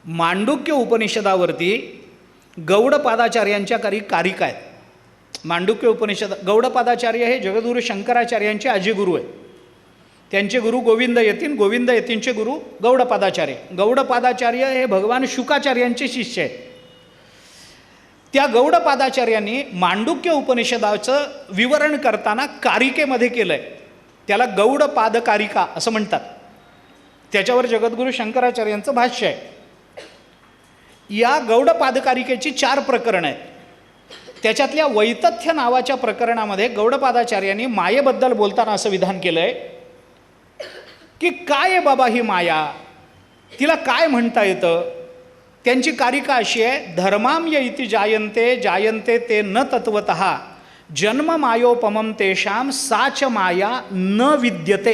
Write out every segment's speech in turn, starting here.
मांडुक्य उपनिषदावरती गौडपादाचार्यांच्या काही कारिका आहेत. मांडुक्य उपनिषद, गौडपादाचार्य हे जगद्गुरू शंकराचार्यांचे आजीगुरू आहेत. त्यांचे गुरु गोविंद यतीन, गोविंद यतीनचे गुरु गौडपादाचार्य. गौडपादाचार्य हे भगवान शुकाचार्यांचे शिष्य आहेत. त्या गौडपादाचार्यांनी मांडुक्य उपनिषदाचं विवरण करताना कारिकेमध्ये केलं आहे. त्याला गौडपादकारिका असं म्हणतात. त्याच्यावर जगद्गुरू शंकराचार्यांचं भाष्य आहे. या गौडपादकारिकेची 4 प्रकरणं आहेत. त्याच्यातल्या वैतथ्य नावाच्या प्रकरणामध्ये गौडपादाचार्यांनी मायेबद्दल बोलताना असं विधान केलं आहे की काय आहे बाबा ही माया, तिला काय म्हणता येतं. त्यांची कारिका अशी आहे, धर्माम्य इति जायन्ते जायन्ते ते न तत्वतः जन्म मायोपमं तेषां साच माया न विद्यते.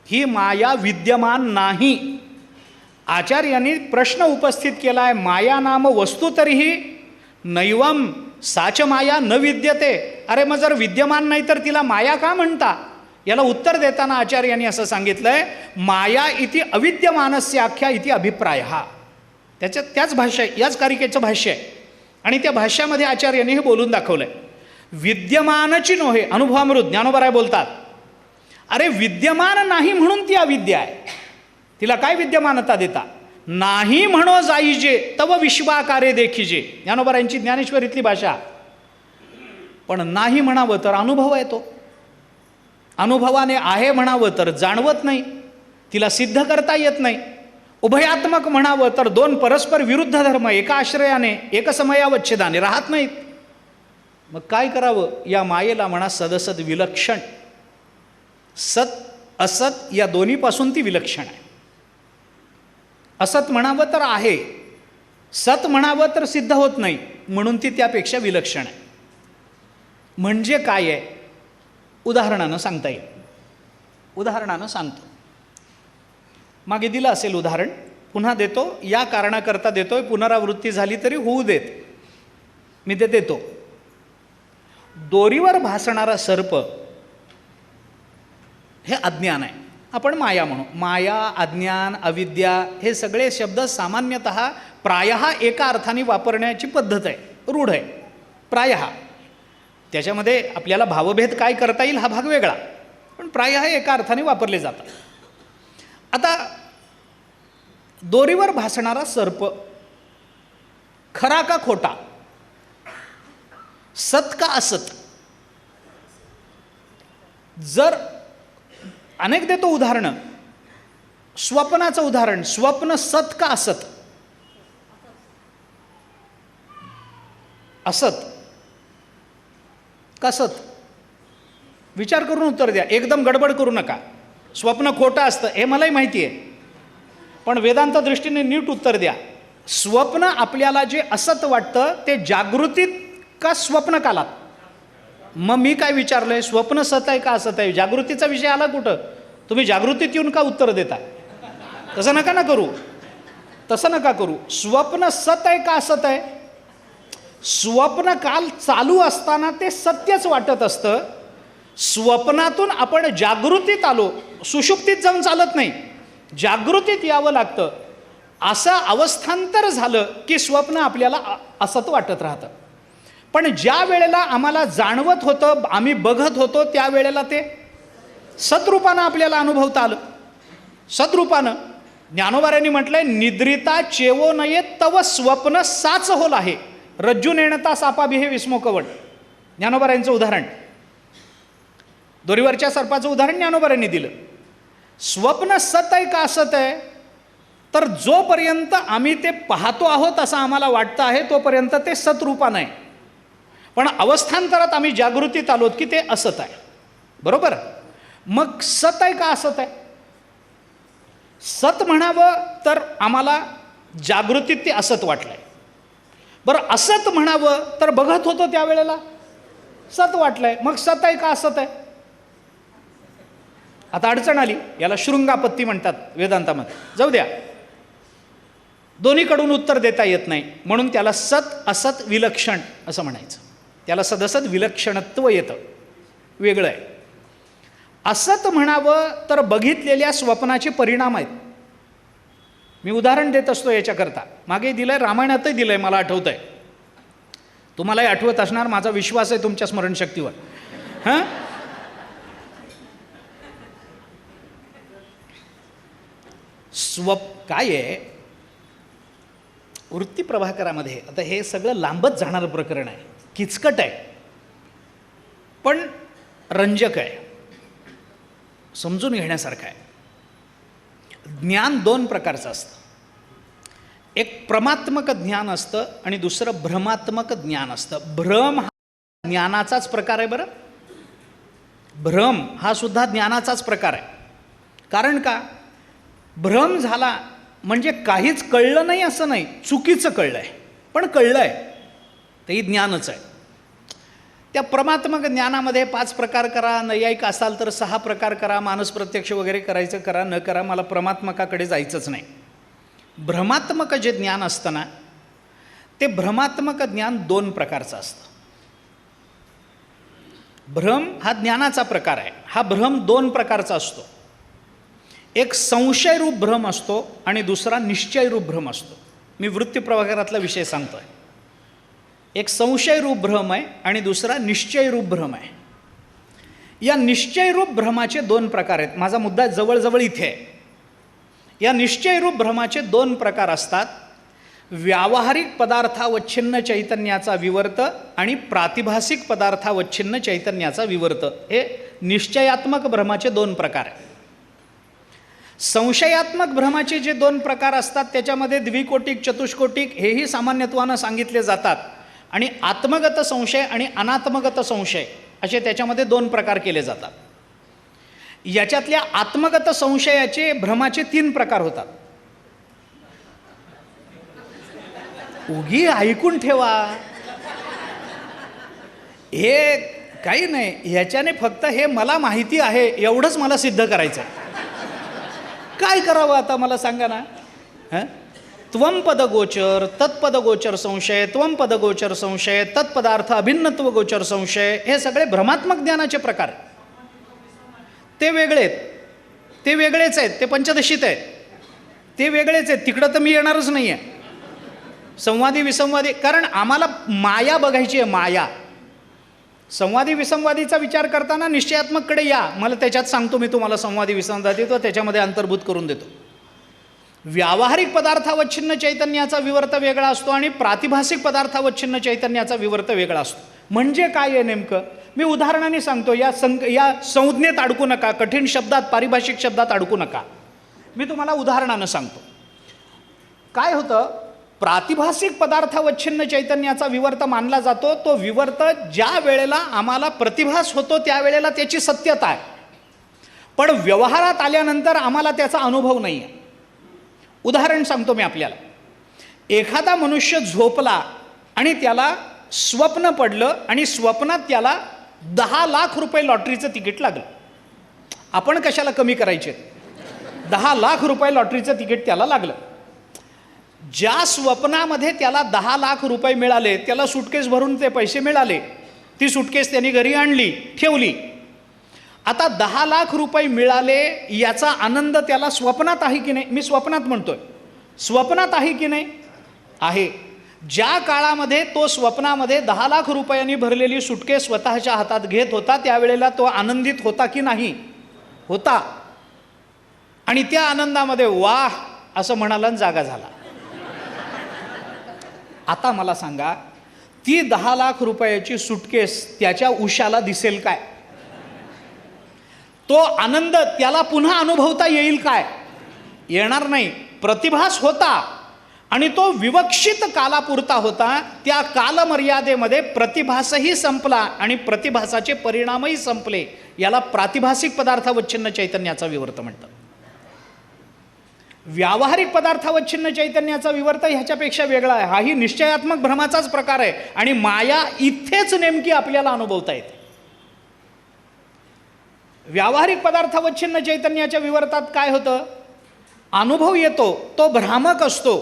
ही माया विद्यमान नाही. आचार्यांनी प्रश्न उपस्थित केला आहे, माया नाम वस्तू तरीही नैवम साच माया न विद्यते. अरे मग जर विद्यमान नाही तर तिला माया का म्हणता. याला उत्तर देताना आचार्यांनी असं सांगितलंय, माया इति अविद्यमानस्य आख्या इति अभिप्राय. त्याच भाष्य आहे, याच कारिकेचं भाष्य आहे. आणि त्या भाष्यामध्ये आचार्यांनी हे बोलून दाखवलंय, विद्यमानची नोहे. अनुभवामृत ज्ञानोबराय बोलतात, अरे विद्यमान नाही म्हणून ती अविद्या आहे. तिला काय विद्यमानता देता. नाही म्हणो जाईजे तव विश्वाकारे देखीजे. ज्ञानोबरायांची ज्ञानेश्वरीतली भाषा. पण नाही म्हणावं तर अनुभव येतो. अनुभवाने आहे म्हणावं तर जाणवत नाही, तिला सिद्ध करता येत नाही. उभयात्मक म्हणावं तर 2 परस्पर विरुद्ध धर्म एका आश्रयाने एकसमयावच्छेदाने राहत नाहीत. मग काय करावं. या मायेला म्हणा सदसद विलक्षण. सत असत या दोन्हीपासून ती विलक्षण आहे. असत म्हणावं तर आहे, सत म्हणावं तर सिद्ध होत नाही, म्हणून ती त्यापेक्षा विलक्षण आहे. म्हणजे काय आहे, उदाहरणानं सांगता येईल. उदाहरणानं सांगतो. मागे दिलं असेल उदाहरण, पुन्हा देतो. या कारणाकरता देतोय, पुनरावृत्ती झाली तरी होऊ देत, मी ते देतो. दोरीवर भासणारा सर्प हे अज्ञान आहे. आपण माया म्हणू. माया, अज्ञान, अविद्या हे सगळे शब्द सामान्यतः प्रायः एका अर्थाने वापरण्याची पद्धत आहे, रूढ आहे. प्रायः त्याच्यामध्ये आपल्याला भावभेद काय करता येईल हा भाग वेगळा, पण प्रायः एका अर्थाने वापरले जातात. आता दोरीवर भासणारा सर्प खरा का खोटा, सत का असत. जर अनेक देतो उदाहरणं. स्वप्नाचं उदाहरण, स्वप्न सत का असत. असत का सत. विचार करून उत्तर द्या, एकदम गडबड करू नका. स्वप्न खोटं असतं हे मलाही माहिती आहे, पण वेदांत दृष्टीने नीट उत्तर द्या. स्वप्न आपल्याला जे असत वाटतं ते जागृतीत का स्वप्न कालात. मग मी काय विचारलंय, स्वप्न सत आहे का असत आहे. जागृतीचा विषय आला कुठं. तुम्ही जागृतीत येऊन का उत्तर देता. तसं नका ना करू, तसं नका करू. स्वप्न सत आहे का असत आहे. स्वप्न काल चालू असताना ते सत्यच वाटत असतं. स्वप्नातून आपण जागृतीत आलो, सुषुप्तीत जाऊन चालत नाही, जागृतीत यावं लागतं. असं अवस्थांतर झालं की स्वप्न आपल्याला असत वाटत राहतं. पण ज्या वेळेला आम्हाला जाणवत होतं, आम्ही बघत होतो, त्यावेळेला ते सतरूपानं आपल्याला अनुभवता आलं. सतरूपानं. ज्ञानोबाऱ्यांनी म्हटलंय, निद्रिता चेवो नये तव स्वप्न साच होल आहे, रज्जू नेणता सापाभिहे विस्मोकवड. ज्ञानोबाऱ्यांचं उदाहरण, दोरीवरच्या सर्पाचं उदाहरण ज्ञानोबाऱ्यांनी दिलं. स्वप्न सत आहे का असत आहे. तर जोपर्यंत आम्ही ते पाहतो आहोत असं आम्हाला वाटतं आहे तोपर्यंत ते सतरूपानं आहे. पण अवस्थांतरात आम्ही जागृतीत आलोत की ते असत आहे. बरोबर. मग सत आहे का असत आहे. सत म्हणावं तर आम्हाला जागृतीत ते असत वाटलंय. बरं, असत म्हणावं तर बघत होतो त्यावेळेला सत वाटलंय. मग सत आहे का असत आहे. आता अडचण आली. याला शृंगापत्ती म्हणतात वेदांतामध्ये. जाऊ द्या, दोन्हीकडून उत्तर देता येत नाही, म्हणून त्याला सत असत विलक्षण असं म्हणायचं. त्याला सदसद विलक्षणत्व येतं, वेगळं आहे. असत म्हणावं तर बघितलेल्या स्वप्नाचे परिणाम आहेत. मी उदाहरण देत असतो याच्याकरता. मागे दिलं आहे, रामायणातही दिलं आहे, मला आठवतं आहे. तुम्हालाही आठवत असणार, माझा विश्वास आहे तुमच्या स्मरणशक्तीवर. हां, काय आहे वृत्ती प्रभाकरामध्ये, आता हे सगळं लांबच जाणारं प्रकरण आहे, किचकट आहे, पण रंजक आहे, समजून घेण्यासारखं आहे. ज्ञान दोन प्रकारचं असतं. एक प्रमात्मक ज्ञान असतं आणि दुसरं भ्रमात्मक ज्ञान असतं. भ्रम हा ज्ञानाचाच प्रकार आहे. बरं, भ्रम हा सुद्धा ज्ञानाचाच प्रकार आहे. कारण का, भ्रम झाला म्हणजे काहीच कळलं नाही असं नाही, चुकीचं कळलं आहे, पण कळलं आहे, तेही ज्ञानच आहे. त्या प्रमात्मक ज्ञानामध्ये 5 प्रकार करा, नैयायिक असाल तर 6 प्रकार करा, मानस प्रत्यक्ष वगैरे करायचं करा, न करा, मला प्रमात्मकाकडे जायचंच नाही. भ्रमात्मक जे ज्ञान असतं ना, ते भ्रमात्मक ज्ञान 2 प्रकारचं असतं. भ्रम हा ज्ञानाचा प्रकार आहे. हा भ्रम 2 प्रकारचा असतो. एक संशयरूप भ्रम असतो आणि दुसरा निश्चयरूप भ्रम असतो. मी वृत्ती प्रभाकरातला विषय सांगतो आहे. एक संशयरूप भ्रम आहे आणि दुसरा निश्चयरूप भ्रम आहे. या निश्चयरूप भ्रमाचे 2 प्रकार आहेत. माझा मुद्दा जवळजवळ इथे आहे. या निश्चयरूप भ्रमाचे 2 प्रकार असतात. व्यावहारिक पदार्थावच्छिन्न चैतन्याचा विवर्त आणि प्रातिभासिक पदार्थावच्छिन्न चैतन्याचा विवर्त, हे निश्चयात्मक भ्रमाचे 2 प्रकार आहेत. संशयात्मक भ्रमाचे जे 2 प्रकार असतात त्याच्यामध्ये द्विकोटिक, चतुष्कोटिक हेही सामान्यत्वानं सांगितले जातात. आणि आत्मगत संशय आणि अनात्मगत संशय असे त्याच्यामध्ये 2 प्रकार केले जातात. याच्यातल्या आत्मगत संशयाचे भ्रमाचे 3 प्रकार होतात. उगी ऐकून ठेवा, हे काही नाही, ह्याच्याने फक्त हे मला माहिती आहे एवढंच मला सिद्ध करायचं आहे. काय करावं आता मला सांगा ना. हां, त्वंपदगोचर तत्पदगोचर संशय, त्वंपदगोचर संशय, तत्पदार्थ अभिन्नत्व गोचर संशय, हे सगळे भ्रमात्मक ज्ञानाचे प्रकार. ते वेगळे आहेत, ते वेगळेच आहेत, ते पंचदशीत आहेत, ते वेगळेच आहेत. तिकडं तर मी येणारच नाही आहे. संवादी विसंवादी, कारण आम्हाला माया बघायची आहे, माया. संवादी विसंवादीचा विचार करताना निश्चयात्मककडे या, मला त्याच्यात सांगतो मी तुम्हाला संवादी विसंवादी तो त्याच्यामध्ये अंतर्भूत करून देतो. व्यावहारिक पदार्थावच्छिन्न चैतन्याचा विवर्त वेगळा असतो आणि प्रातिभासिक पदार्थावच्छिन्न चैतन्याचा विवर्त वेगळा असतो. म्हणजे काय आहे नेमकं, मी उदाहरणाने सांगतो. या संज्ञेत अडकू नका, कठीण शब्दात, पारिभाषिक शब्दात अडकू नका. मी तुम्हाला उदाहरणानं सांगतो. काय होतं, प्रातिभासिक पदार्थावच्छिन्न चैतन्याचा विवर्त मानला जातो. तो विवर्त ज्या वेळेला आम्हाला प्रतिभास होतो त्यावेळेला त्याची सत्यता आहे, पण व्यवहारात आल्यानंतर आम्हाला त्याचा अनुभव नाही आहे. उदाहरण सांगतो मी आपल्याला. एखादा मनुष्य झोपला आणि त्याला स्वप्न पडलं आणि स्वप्नात त्याला 10 लाख रुपये लॉटरीचं तिकीट लागलं. आपण कशाला कमी करायचे, 10 लाख रुपये लॉटरीचं तिकीट त्याला लागलं. ज्या स्वप्नामध्ये त्याला 10 लाख रुपये मिळाले, त्याला सुटकेस भरून ते पैसे मिळाले, ती सुटकेस त्यांनी घरी आणली, ठेवली. आता 10 लाख रुपये मिळाले याचा आनंद त्याला स्वप्नात आहे की नाही, मी स्वप्नात म्हणतोय, स्वप्नात आहे की नाही, आहे. ज्या काळामध्ये तो स्वप्नामध्ये 10 लाख रुपयांनी भरलेली सुटकेस स्वतःच्या हातात घेत होता त्यावेळेला तो आनंदित होता की नाही, होता. आणि त्या आनंदामध्ये वाह असं म्हणाला जागा झाला. आता मला सांगा, ती 10 लाख रुपयाची सुटकेस त्याच्या उशाला दिसेल काय? तो आनंद त्याला पुन्हा अनुभवता येईल काय? येणार नाही. प्रतिभास होता आणि तो विवक्षित कालापुरता होता. त्या कालमर्यादेमध्ये प्रतिभासही संपला आणि प्रतिभासाचे परिणामही संपले. याला प्रातिभासिक पदार्थावच्छिन्न चैतन्याचा विवर्त म्हणतात. व्यावहारिक पदार्थावच्छिन्न चैतन्याचा विवर्त ह्याच्यापेक्षा वेगळा आहे. हाही निश्चयात्मक भ्रमाचाच प्रकार आहे आणि माया इथेच नेमकी आपल्याला अनुभवता येते. व्यावहारिक पदार्थावच्छिन्न चैतन्याच्या विवर्तात काय होतं, अनुभव येतो, तो भ्रामक असतो.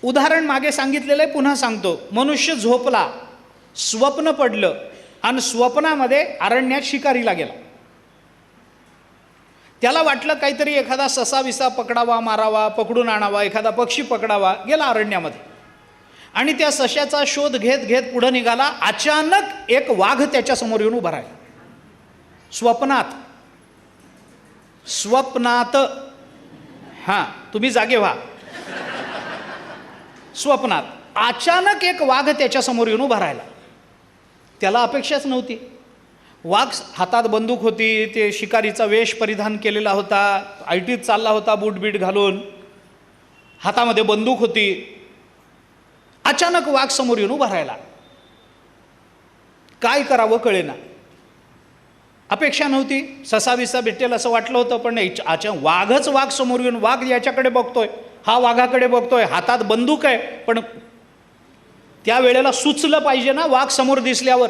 उदाहरण मागे सांगितलेलं आहे, पुन्हा सांगतो. मनुष्य झोपला, स्वप्न पडलं आणि स्वप्नामध्ये अरण्यात शिकारीला गेला. त्याला वाटलं काहीतरी एखादा ससा विसा पकडावा, मारावा, पकडून आणावा, एखादा पक्षी पकडावा. गेला अरण्यामध्ये आणि त्या सश्याचा शोध घेत घेत पुढं निघाला. अचानक एक वाघ त्याच्यासमोर येऊन उभा राहिला. स्वप्नात, स्वप्नात, हां तुम्ही जागे व्हा. स्वप्नात अचानक एक वाघ त्याच्यासमोर येऊन उभा राहिला. त्याला अपेक्षाच नव्हती. वाघ हातात बंदूक होती, ते शिकारीचा वेश परिधान केलेला होता, आयटीत चालला होता बूटबीट घालून, हातामध्ये बंदूक होती. अचानक वाघ समोर येऊन उभा राहिला. काय करावं कळेना. अपेक्षा नव्हती, ससाविसा भेटेल असं वाटलं होतं, पण नाही. वाघच वाघ समोर येऊन, वाघ याच्याकडे बघतोय, हा वाघाकडे बघतोय, हातात बंदूक आहे. पण त्या वेळेला सुचलं पाहिजे ना, वाघ समोर दिसल्यावर.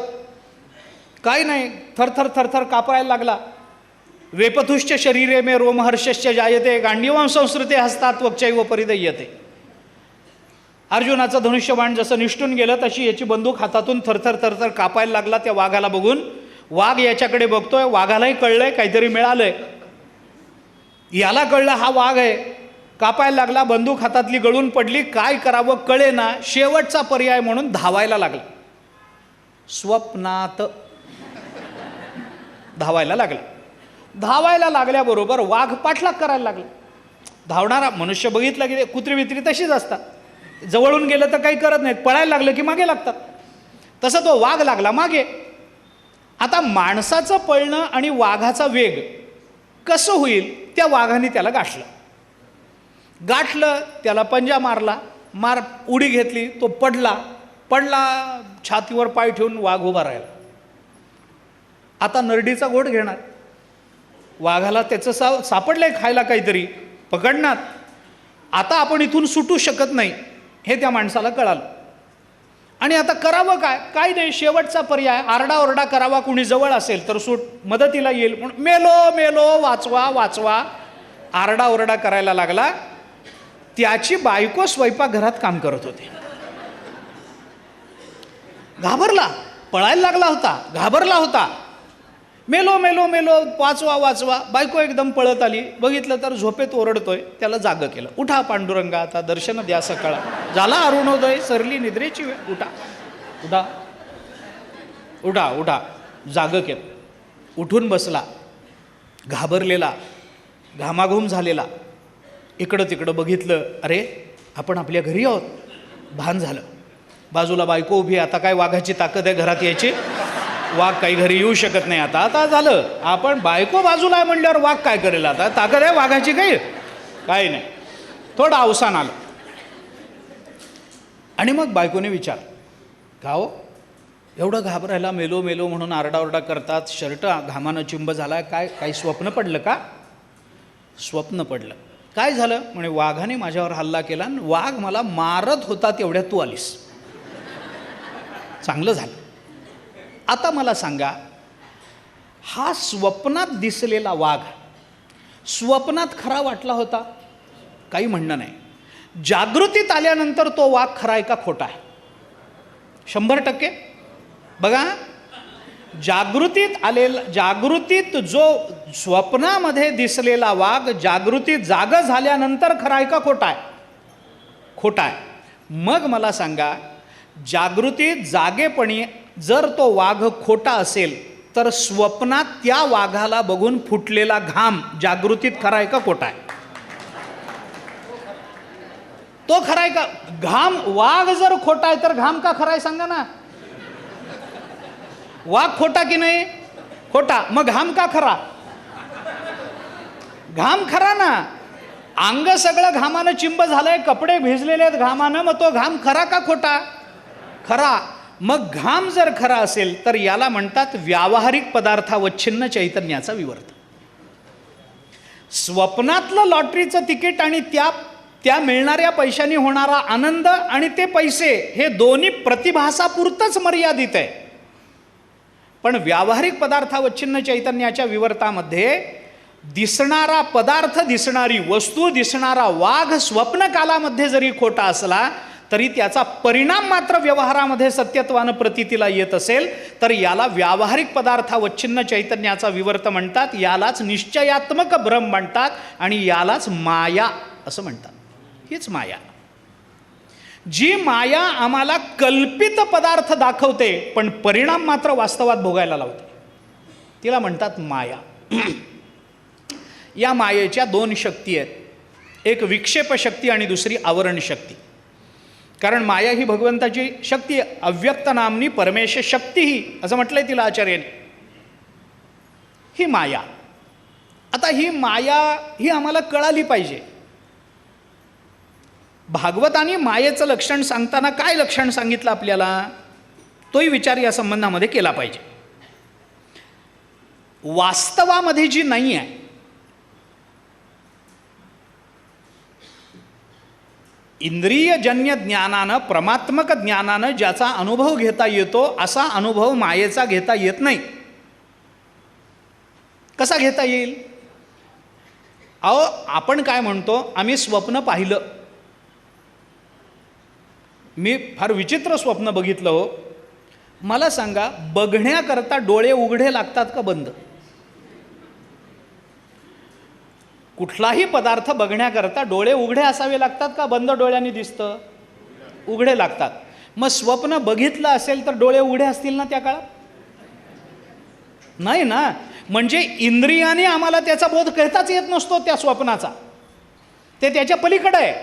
काय नाही, थरथर थरथर कापायला लागला. वेपथुश्च शरीरे मे रोमहर्षश्च जायते गांडीवां संस्कृते हस्तात वक्चैव परिदय्यते. अर्जुनाचं धनुष्यबाण जसं निष्ठून गेलं तशी याची बंदूक हातातून थरथर थरथर कापायला लागला. त्या वाघाला बघून वाघ याच्याकडे बघतोय. वाघालाही कळलंय काहीतरी मिळालंय. याला कळलं हा वाघ आहे. कापायला लागला. बंदूक हातातली गळून पडली. काय करावं कळेना. शेवटचा पर्याय म्हणून धावायला लागला. स्वप्नात धावायला लागला. धावायला लागल्याबरोबर वाघ पाठलाग करायला लागला. धावणारा मनुष्य बघितला की कुत्री बित्री तशीच असतात, जवळून गेलं तर काही करत नाहीत, पळायला लागलं की मागे लागतात. तसं तो वाघ लागला मागे. आता माणसाचं पळणं आणि वाघाचा वेग कसं होईल, त्या वाघाने त्याला गाठलं, त्याला पंजा मारला, उडी घेतली, तो पडला, छातीवर पाय ठेवून वाघ उभा राहिला. आता नरडीचा घोट घेणार. वाघाला त्याचं सापडलंय खायला काहीतरी, पकडणार. आता आपण इथून सुटू शकत नाही हे त्या माणसाला कळालं. आणि आता करावं काय? काय नाही, शेवटचा पर्याय आरडाओरडा करावा. कुणी जवळ असेल तर मदतीला येईल. मेलो वाचवा. आरडाओरडा करायला लागला. त्याची बायको स्वयंपाकघरात काम करत होती. घाबरला, पळायला लागला होता, घाबरला होता. मेलो वाचवा. बायको एकदम पळत आली. बघितलं तर झोपेत ओरडतोय. त्याला जागं केलं. उठा पांडुरंगा, आता दर्शन द्या सकाळ झाला, अरुणोदय, सरली निद्रेची वेळ, उठा. जागं केलं. उठून बसला. घाबरलेला, घामाघूम झालेला. इकडं तिकडं बघितलं. अरे आपण आपल्या घरी आहोत. भान झालं. बाजूला बायको उभी. आता काय वाघाची ताकद आहे घरात यायची? वाघ काही घरी येऊ शकत नाही. आता झालं. आपण बायको बाजूला आहे म्हणल्यावर वाघ काय करेल? आता ताकद आहे वाघाची काही नाही. थोडं अवसान आलं. आणि मग बायकोने विचार, का हो एवढं घाबरायला, मेलो म्हणून आरडाओरडा करतात, शर्ट घामानं चिंब झाला, काही स्वप्न पडलं का? स्वप्न पडलं. काय झालं? म्हणे वाघाने माझ्यावर हल्ला केला आणि वाघ मला मारत होता, तेवढ्यात तू आलीस. चांगलं झालं. आता मला सांगा, हा स्वप्नात दिसलेला वाघ स्वप्नात खरा वाटला होता? काही म्हणणं नाही. जागृतीत आल्यानंतर तो वाघ खरा आहे का खोटा आहे? 100%. बघा, जागृतीत जो स्वप्नामध्ये दिसलेला वाघ जागृतीत जागा झाल्यानंतर खरा आहे का खोटा आहे? खोटा आहे. मग मला सांगा, जागृतीत जागेपणी जर तो वाघ खोटा असेल तर स्वप्नात त्या वाघाला बघून फुटलेला घाम जागृतीत खरा आहे का खोटा आहे? तो खरा आहे का? घाम, वाघ जर खोटा आहे तर घाम का खरा आहे सांगा ना? वाघ खोटा की नाही? खोटा. मग घाम का खरा? घाम खरा ना. अंग सगळं घामानं चिंब झालंय, कपडे भिजलेले आहेत घामानं, मग तो घाम खरा का खोटा? खरा. मग घाम जर खरा असेल तर याला म्हणतात व्यावहारिक पदार्थावच्छिन्न चैतन्याचा विवर्त. स्वप्नातलं लॉटरीचं तिकीट आणि त्या मिळणाऱ्या पैशांनी होणारा आनंद आणि ते पैसे हे दोन्ही प्रतिभासापुरतंच मर्यादित आहे. पण व्यावहारिक पदार्थावच्छिन्न चैतन्याच्या विवर्तामध्ये दिसणारा पदार्थ, दिसणारी वस्तू, दिसणारा वाघ स्वप्न कालामध्ये जरी खोटा असला तरी त्याचा परिणाम मात्र व्यवहारामध्ये सत्यत्वानं प्रतीतीला येत असेल तर याला व्यावहारिक पदार्थावच्छिन्न चैतन्याचा विवर्त म्हणतात, यालाच निश्चयात्मक भ्रम म्हणतात आणि यालाच माया असं म्हणतात. हीच माया, जी माया आम्हाला कल्पित पदार्थ दाखवते पण परिणाम मात्र वास्तवात भोगायला लावते, तिला म्हणतात माया. या मायेच्या दोन शक्ती आहेत, एक विक्षेप शक्ती आणि दुसरी आवरण शक्ती. कारण माया ही भगवंताची शक्ती आहे, अव्यक्त नामनी परमेश शक्ती ही असं म्हटलंय तिला आचार्याने. ही माया, आता ही माया ही आम्हाला कळाली पाहिजे. भागवताने मायेचं लक्षण सांगताना काय लक्षण सांगितलं आपल्याला, तोही विचार या संबंधामध्ये केला पाहिजे. वास्तवामध्ये जी नाही आहे, इंद्रियजन्य ज्ञानानं प्रमात्मक ज्ञानानं ज्याचा अनुभव घेता येतो असा अनुभव मायेचा घेता येत नाही. कसा घेता येईल? अहो, आपण काय म्हणतो, आम्ही स्वप्न पाहिलं. मी फार विचित्र स्वप्न बघितलं हो. मला सांगा, बघण्याकरता डोळे उघडे लागतात का बंद? कुठलाही पदार्थ बघण्याकरता डोळे उघडे असावे लागतात का बंद डोळ्यांनी दिसतं? उघडे लागतात. मग स्वप्न बघितलं असेल तर डोळे उघडे असतील ना त्या काळात? नाही ना. म्हणजे इंद्रियाने आम्हाला त्याचा बोध करताच येत नसतो त्या स्वप्नाचा, ते त्याच्या पलीकडे आहे.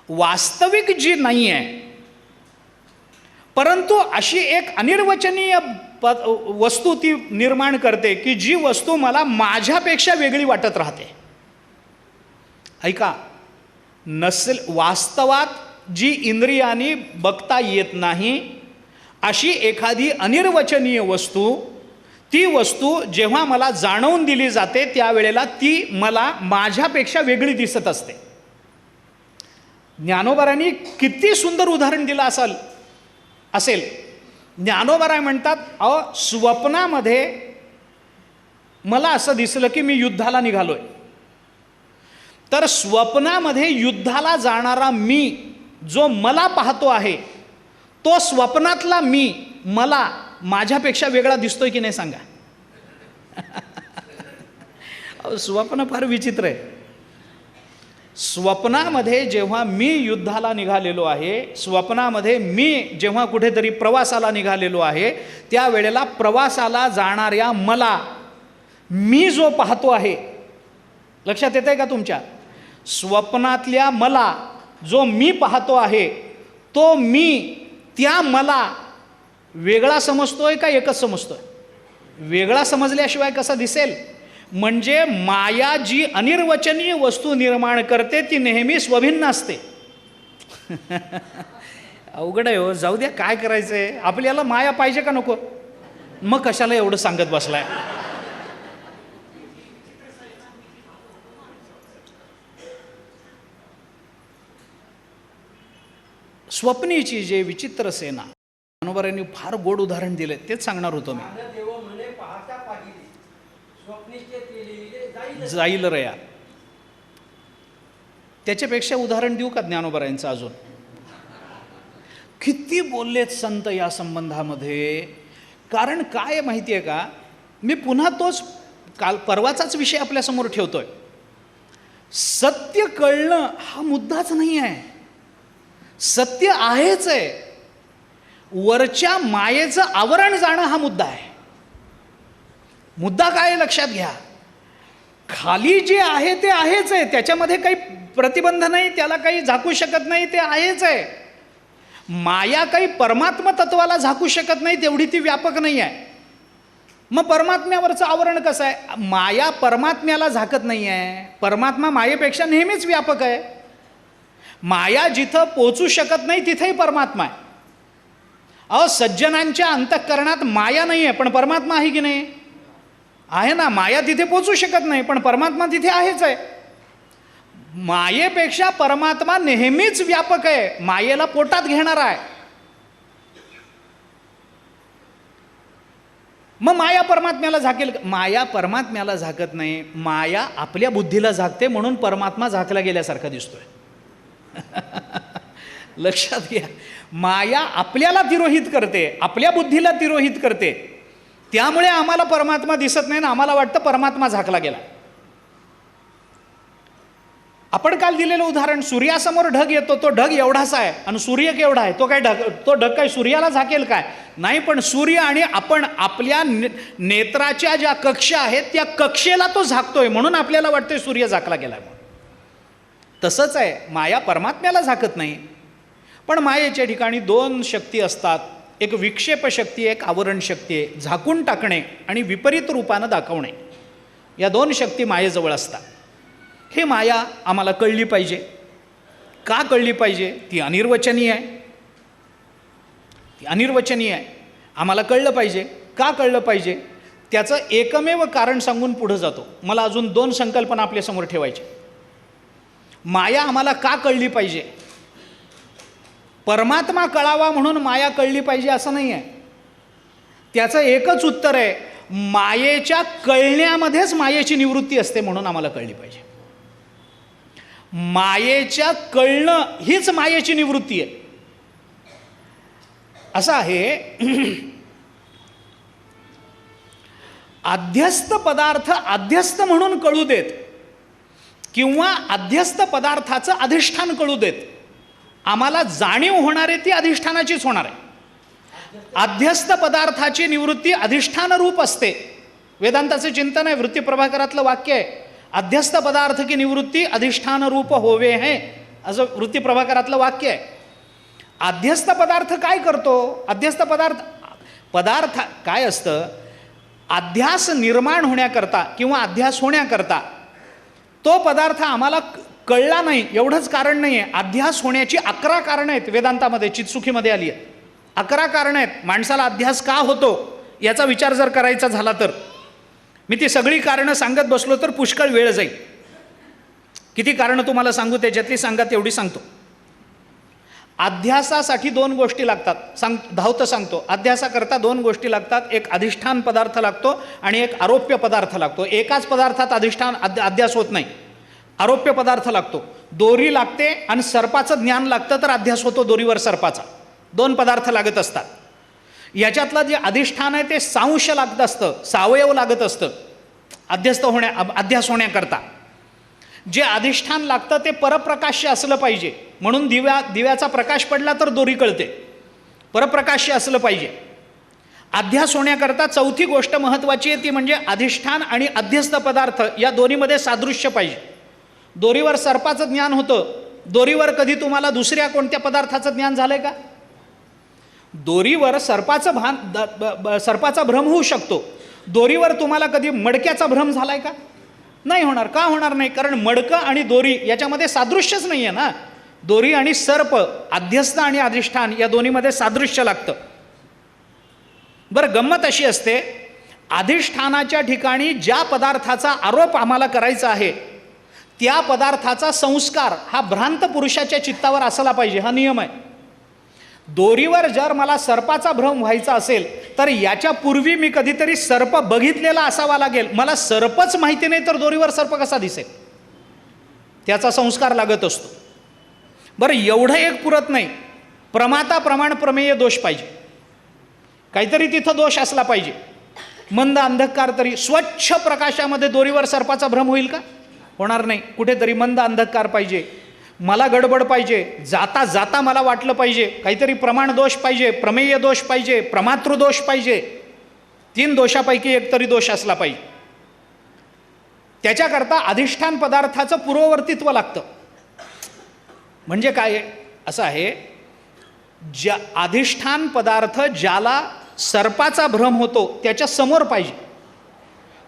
वास्तविक जी नाही आहे, परंतु अशी एक अनिर्वचनीय वस्तू ती निर्माण करते की जी वस्तू मला माझ्यापेक्षा वेगळी वाटत राहते. ऐका, नसेल वास्तवात जी इंद्रियाने बघता येत नाही अशी एखादी अनिर्वचनीय वस्तू, ती वस्तू जेव्हा मला जाणवून दिली जाते त्यावेळेला ती मला माझ्यापेक्षा वेगळी दिसत असते. ज्ञानोबारांनी किती सुंदर उदाहरण दिलं असेल. ज्ञानोबाराय म्हणतात, अहो, स्वप्नामध्ये मला असं दिसलं की मी युद्धाला निघालोय. तर स्वप्नामध्ये युद्धाला जाणारा मी जो मला पाहतो आहे, तो स्वप्नातला मी मला माझ्यापेक्षा वेगळा दिसतोय की नाही सांगा? स्वप्न फार विचित्र आहे. स्वप्नामध्ये जेव्हा मी युद्धाला निघालेलो आहे, स्वप्नामध्ये मी जेव्हा कुठेतरी प्रवासाला निघालेलो आहे, त्यावेळेला प्रवासाला जाणाऱ्या मला मी जो पाहतो आहे, लक्षात येत आहे का तुमच्या? स्वप्नातल्या मला जो मी पाहतो आहे, तो मी त्या मला वेगळा समजतोय का एकच समजतोय? वेगळा समजल्याशिवाय कसा दिसेल? म्हणजे माया जी अनिर्वचनीय वस्तू निर्माण करते ती नेहमी स्वभिन्न असते. अवघड आहे हो. जाऊ द्या, काय करायचंय. आपल्याला माया पाहिजे का नको? मग कशाला एवढं सांगत बसलाय? स्वप्नीची जे विचित्र सेना, ज्ञानोबारांनी फार गोड उदाहरण दिले, तेच सांगणार होतो मी. जाईल रया. त्याच्यापेक्षा उदाहरण देऊ का ज्ञानोबारांचं? अजून किती बोललेत संत या संबंधामध्ये. कारण काय माहिती आहे का, मी पुन्हा तोच परवाचाच विषय आपल्यासमोर ठेवतोय. सत्य कळणं हा मुद्दाच नाही आहे, सत्य आहेच आहे. वरच्या मायेचं आवरण जाणं हा मुद्दा आहे. मुद्दा काय लक्षात घ्या, खाली जे आहे ते आहेच आहे, त्याच्यामध्ये काही प्रतिबंध नाही, त्याला काही झाकू शकत नाही, ते आहेच आहे. माया काही परमात्मा तत्वाला झाकू शकत नाही, तेवढी ती व्यापक नाही आहे. मग परमात्म्यावरचं आवरण कसं आहे? माया परमात्म्याला झाकत नाही आहे, परमात्मा मायेपेक्षा नेहमीच व्यापक आहे. माया जिथं पोचू शकत नाही तिथेही परमात्मा आहे. अहो, सज्जनांच्या अंतःकरणात माया नाही आहे पण परमात्मा आहे की नाही? आहे ना. माया तिथे पोचू शकत नाही पण परमात्मा तिथे आहेच आहे. मायेपेक्षा परमात्मा नेहमीच व्यापक आहे, मायेला पोटात घेणारा आहे. मग माया परमात्म्याला झाकेल? माया परमात्म्याला झाकत नाही, माया आपल्या बुद्धीला झाकते, म्हणून परमात्मा झाकला गेल्यासारखा दिसतोय. लक्षात घ्या, माया आपल्याला तिरोहित करते, आपल्या बुद्धीला तिरोहित करते. त्यामुळे आम्हाला परमात्मा दिसत नाही ना, आम्हाला वाटतं परमात्मा झाकला गेला. आपण काल दिलेलं उदाहरण, सूर्यासमोर ढग येतो, तो ढग एवढासा आहे आणि सूर्य केवढा आहे, तो ढग काय सूर्याला झाकेल काय? नाही, पण सूर्य आणि आपण आपल्या नेत्राच्या ज्या कक्षा आहेत त्या कक्षेला तो झाकतोय, म्हणून आपल्याला वाटतंय सूर्य झाकला गेलाय म्हणून. तसंच आहे, माया परमात्म्याला झाकत नाही. पण मायेच्या ठिकाणी दोन शक्ती असतात, एक विक्षेप शक्ती, एक आवरण शक्ती आहे. झाकून टाकणे आणि विपरीत रूपानं दाखवणे, या दोन शक्ती मायेजवळ असतात. हे माया आम्हाला कळली पाहिजे. का कळली पाहिजे? ती अनिर्वचनीय आहे. ती अनिर्वचनीय आहे, आम्हाला कळलं पाहिजे. का कळलं पाहिजे? त्याचं एकमेव कारण सांगून पुढं जातो. मला अजून दोन संकल्पना आपल्यासमोर ठेवायच्या. माया आम्हाला का कळली पाहिजे? परमात्मा कळावा म्हणून माया कळली पाहिजे असं नाही आहे. त्याचं एकच उत्तर आहे, मायेच्या कळण्यामध्येच मायेची निवृत्ती असते, म्हणून आम्हाला कळली पाहिजे. मायेच्या कळणं हीच मायेची निवृत्ती आहे. असं आहे, अध्यस्त पदार्थ अध्यस्त म्हणून कळू देत किंवा अध्यस्त पदार्थाचं अधिष्ठान कळू देत, आम्हाला जाणीव होणार आहे ती अधिष्ठानाचीच होणार आहे. अध्यस्त पदार्थाची निवृत्ती अधिष्ठान रूप असते. वेदांताचे चिंतन आहे, वृत्ती प्रभाकरातलं वाक्य आहे, अध्यस्त पदार्थ की निवृत्ती अधिष्ठान रूप होवे है, असं वृत्ती प्रभाकरातलं वाक्य आहे. अध्यस्त पदार्थ काय करतो? अध्यस्त पदार्थ काय असतं? अध्यास निर्माण होण्याकरता किंवा अध्यास होण्याकरता तो पदार्थ आम्हाला कळला नाही एवढंच कारण नाही आहे. अध्यास होण्याची 11 कारणं आहेत वेदांतामध्ये, चित्सुखीमध्ये आली आहेत. 11 कारणं आहेत माणसाला अध्यास का होतो याचा विचार जर करायचा झाला तर. मी ती सगळी कारणं सांगत बसलो तर पुष्कळ वेळ जाईल. किती कारणं तुम्हाला सांगू, त्याच्यातली सांगा तेवढी सांगतो. अध्यासासाठी 2 गोष्टी लागतात. धावतं सांगतो. अध्यासाकरता 2 गोष्टी लागतात. एक अधिष्ठान पदार्थ लागतो आणि एक आरोप्य पदार्थ लागतो. एकाच पदार्थात अध्यास होत नाही, आरोप्य पदार्थ लागतो. दोरी लागते आणि सर्पाचं ज्ञान लागतं तर अध्यास होतो दोरीवर सर्पाचा. 2 पदार्थ लागत असतात. याच्यातलं जे अधिष्ठान आहे ते सांश लागत असतं, सावयव लागत असतं अध्यास होण्याकरता. जे अधिष्ठान लागतं ते परप्रकाश्य असलं पाहिजे, म्हणून दिव्याचा प्रकाश पडला तर दोरी कळते. परप्रकाश्य असलं पाहिजे. अध्यास होण्याकरता चौथी गोष्ट महत्त्वाची आहे, ती म्हणजे अधिष्ठान आणि अध्यस्त पदार्थ या दोन्हीमध्ये सादृश्य पाहिजे. दोरीवर सर्पाचं ज्ञान होतं, दोरीवर कधी तुम्हाला दुसऱ्या कोणत्या पदार्थाचं ज्ञान झालंय का? दोरीवर सर्पाचा भ्रम होऊ शकतो. दोरीवर तुम्हाला कधी मडक्याचा भ्रम झालाय का? नाही होणार. का होणार नाही? कारण मडकं आणि दोरी याच्यामध्ये सादृश्यच नाही आहे ना. दोरी आणि सर्प, अध्यस्त आणि अधिष्ठान या दोन्हीमध्ये सादृश्य लागतं. बरं, गंमत अशी असते, अधिष्ठानाच्या ठिकाणी ज्या पदार्थाचा आरोप आम्हाला करायचा आहे त्या पदार्थाचा संस्कार हा भ्रांत पुरुषाच्या चित्तावर असला पाहिजे, हा नियम आहे. दोरीवर जर मला सर्पाचा भ्रम व्हायचा असेल तर याच्या पूर्वी मी कधीतरी सर्प बघितलेला असावा लागेल. मला सर्पच माहिती नाही तर दोरीवर सर्प कसा दिसेल? त्याचा संस्कार लागत असतो. बरं, एवढं एक पुरत नाही, प्रमाता प्रमाण प्रमेय दोष पाहिजे. काहीतरी तिथं दोष असला पाहिजे. मंद अंधकार तरी स्वच्छ प्रकाशामध्ये दोरीवर सर्पाचा भ्रम होईल का? होणार नाही. कुठेतरी मंद अंधकार पाहिजे, मला गडबड पाहिजे, जाता जाता मला वाटलं पाहिजे, काहीतरी प्रमाण दोष पाहिजे, प्रमेय दोष पाहिजे, प्रमातृदोष पाहिजे. 3 दोषापैकी एक तरी दोष असला पाहिजे. त्याच्याकरता अधिष्ठान पदार्थाचं पूर्ववर्तित्व लागतं. म्हणजे काय असं आहे, ज्या अधिष्ठान पदार्थ ज्याला सर्पाचा भ्रम होतो त्याच्या समोर पाहिजे.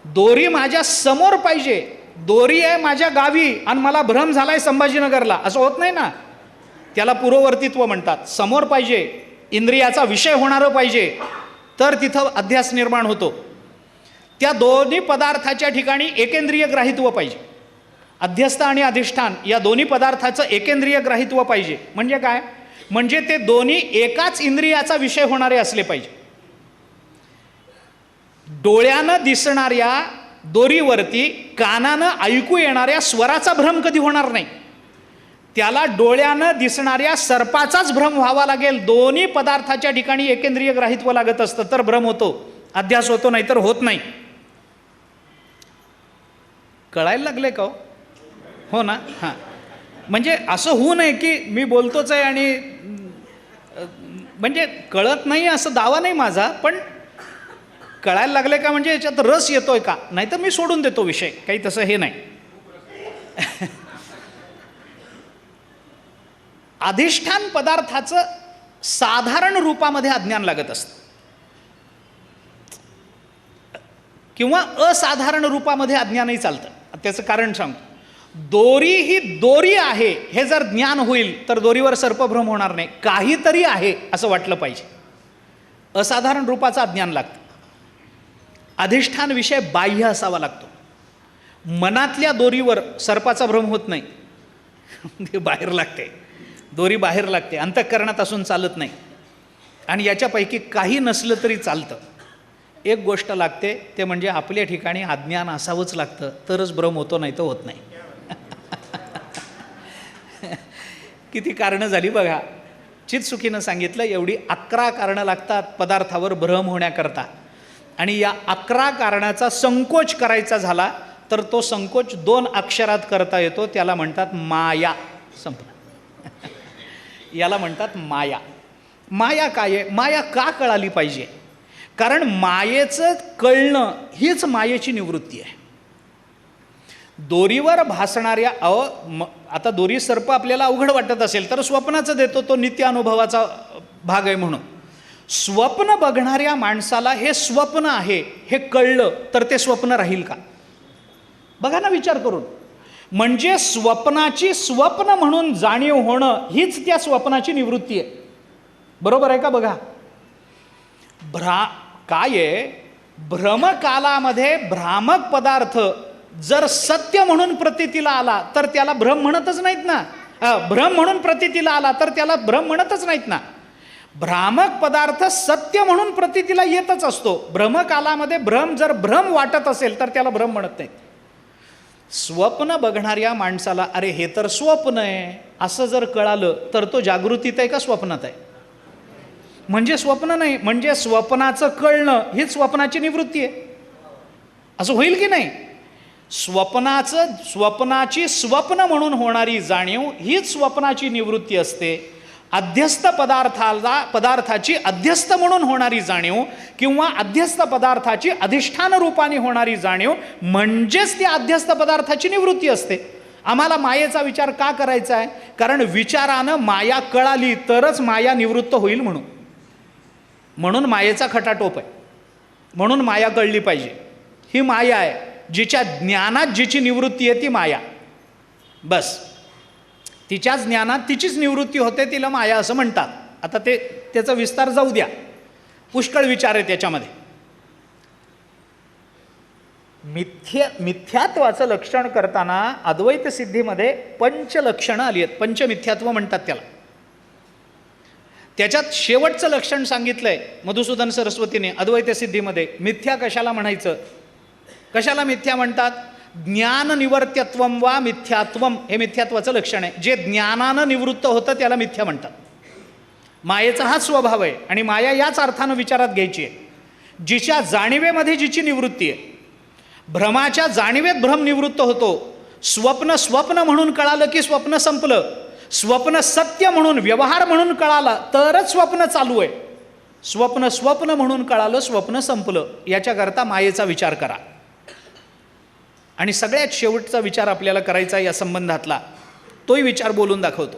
दोरी माझ्या समोर पाहिजे. दोरी आहे माझ्या गावी आणि मला भ्रम झालाय संभाजीनगरला, असं होत नाही ना. त्याला पूर्ववर्तित्व म्हणतात. समोर पाहिजे, इंद्रियाचा विषय होणारं पाहिजे, तर तिथं अध्यास निर्माण होतो. त्या दोन्ही पदार्थाच्या ठिकाणी एकेंद्रिय ग्राहित्व पाहिजे. अध्यस्त आणि अधिष्ठान या दोन्ही पदार्थाचं एकेंद्रिय ग्राहित्व पाहिजे. म्हणजे काय? म्हणजे ते दोन्ही एकाच इंद्रियाचा विषय होणारे असले पाहिजे. डोळ्यानं दिसणाऱ्या दोरीवरती कानानं ऐकू येणाऱ्या स्वराचा भ्रम कधी होणार नाही. त्याला डोळ्यानं दिसणाऱ्या सर्पाचाच भ्रम व्हावा लागेल. दोन्ही पदार्थाच्या ठिकाणी एकेंद्रिय ग्राहित्व लागत असतं तर भ्रम होतो, अध्यास होतो, नाहीतर होत नाही. कळायला लागले का हो ना? हां, म्हणजे असं होऊ नये की मी बोलतोच आहे आणि म्हणजे कळत नाही असं दावा नाही माझा, पण कळायला लागले का म्हणजे याच्यात रस येतोय का, नाही तर मी सोडून देतो विषय, काही तसं हे नाही. अधिष्ठान पदार्थाचं साधारण रूपामध्ये अज्ञान लागत असतं किंवा असाधारण रूपामध्ये अज्ञानही चालतं. त्याचं कारण सांगतो. दोरी ही दोरी आहे हे जर ज्ञान होईल तर दोरीवर सर्पभ्रम होणार नाही. काहीतरी आहे असं वाटलं पाहिजे, असाधारण रूपाचं अज्ञान लागतं. अधिष्ठान विषय बाह्य असावा लागतो. मनातल्या दोरीवर सर्पाचा भ्रम होत नाही, ते बाहेर लागते, दोरी बाहेर लागते, अंतःकरणात असून चालत नाही. आणि याच्यापैकी काही नसलं तरी चालतं. एक गोष्ट लागते ते म्हणजे आपल्या ठिकाणी अज्ञान असावंच लागतं, तरच भ्रम होतो, नाही तर होत नाही. किती कारणं झाली बघा. चित्सुखीनं सांगितलं एवढी 11 कारणं लागतात पदार्थावर भ्रम होण्याकरता. आणि या 11 कारणाचा संकोच करायचा झाला तर तो संकोच 2 अक्षरात करता येतो. त्याला म्हणतात माया. संपलं. याला म्हणतात माया. माया काय आहे? माया का कळाली पाहिजे? कारण मायेचं कळणं हीच मायेची निवृत्ती आहे. दोरीवर भासणाऱ्या आता दोरी सर्प आपल्याला अवघड वाटत असेल तर स्वप्नाचं देतो, तो नित्य अनुभवाचा भाग आहे म्हणून. स्वप्न बघणाऱ्या माणसाला हे स्वप्न आहे हे कळलं तर ते स्वप्न राहील का? बघा ना विचार करून. म्हणजे स्वप्नाची स्वप्न म्हणून जाणीव होणं हीच त्या स्वप्नाची निवृत्ती आहे. बरोबर आहे का? बघा काय आहे, भ्रमकालामध्ये भ्रामक पदार्थ जर सत्य म्हणून प्रतीतीला आला तर त्याला भ्रम म्हणतच नाहीत ना. भ्रम म्हणून प्रतीतीला आला तर त्याला भ्रम म्हणतच नाहीत ना. भ्रामक पदार्थ सत्य म्हणून प्रतीतीला येतच असतो. भ्रमकालामध्ये भ्रम जर भ्रम वाटत असेल तर त्याला भ्रम म्हणत नाहीत. स्वप्न बघणाऱ्या माणसाला अरे हे तर स्वप्न आहे असं जर कळालं तर तो जागृतीत आहे का स्वप्नात आहे? म्हणजे स्वप्न नाही, म्हणजे स्वप्नाचं कळणं हीच स्वप्नाची निवृत्ती आहे. असं होईल की नाही? स्वप्नाची स्वप्न म्हणून होणारी जाणीव हीच स्वप्नाची निवृत्ती असते. अध्यस्त पदार्थाची अध्यस्त म्हणून होणारी जाणीव किंवा अध्यस्त पदार्थाची अधिष्ठान रूपाने होणारी जाणीव म्हणजेच त्या अध्यस्त पदार्थाची निवृत्ती असते. आम्हाला मायेचा विचार का करायचा आहे? कारण विचारानं माया कळाली तरच माया निवृत्त होईल म्हणून मायेचा खटाटोप आहे. म्हणून माया कळली पाहिजे. ही माया आहे, जिच्या ज्ञानात जिची निवृत्ती आहे ती माया. बस तिच्या ज्ञानात तिचीच निवृत्ती होते, तिला माया असं म्हणतात. आता त्याचा विस्तार जाऊ द्या, पुष्कळ विचार आहे त्याच्यामध्ये. मिथ्यात्वाचं लक्षण करताना अद्वैत सिद्धीमध्ये पंचलक्षणं आली आहेत. पंचमिथ्यात्व म्हणतात त्याला. त्याच्यात शेवटचं लक्षण सांगितलंय मधुसूदन सरस्वतीने अद्वैत सिद्धीमध्ये. मिथ्या कशाला म्हणायचं? कशाला मिथ्या म्हणतात? ज्ञान निवर्त्यत्वम वा मिथ्यात्वम हे मिथ्यात्वाचं लक्षण आहे. जे ज्ञानानं निवृत्त होतं त्याला मिथ्या म्हणतात. मायेचा हा स्वभाव आहे आणि माया याच अर्थानं विचारात घ्यायची आहे. जिच्या जाणीवेमध्ये जिची निवृत्ती आहे. भ्रमाच्या जाणीवेत भ्रम निवृत्त होतो. स्वप्न म्हणून कळालं की स्वप्न संपलं. स्वप्न सत्य म्हणून व्यवहार म्हणून कळाला तरच स्वप्न चालू आहे. स्वप्न म्हणून कळालं, स्वप्न संपलं. याच्याकरता मायेचा विचार करा. आणि सगळ्यात शेवटचा विचार आपल्याला करायचा या संबंधातला, तोही विचार बोलून दाखवतो.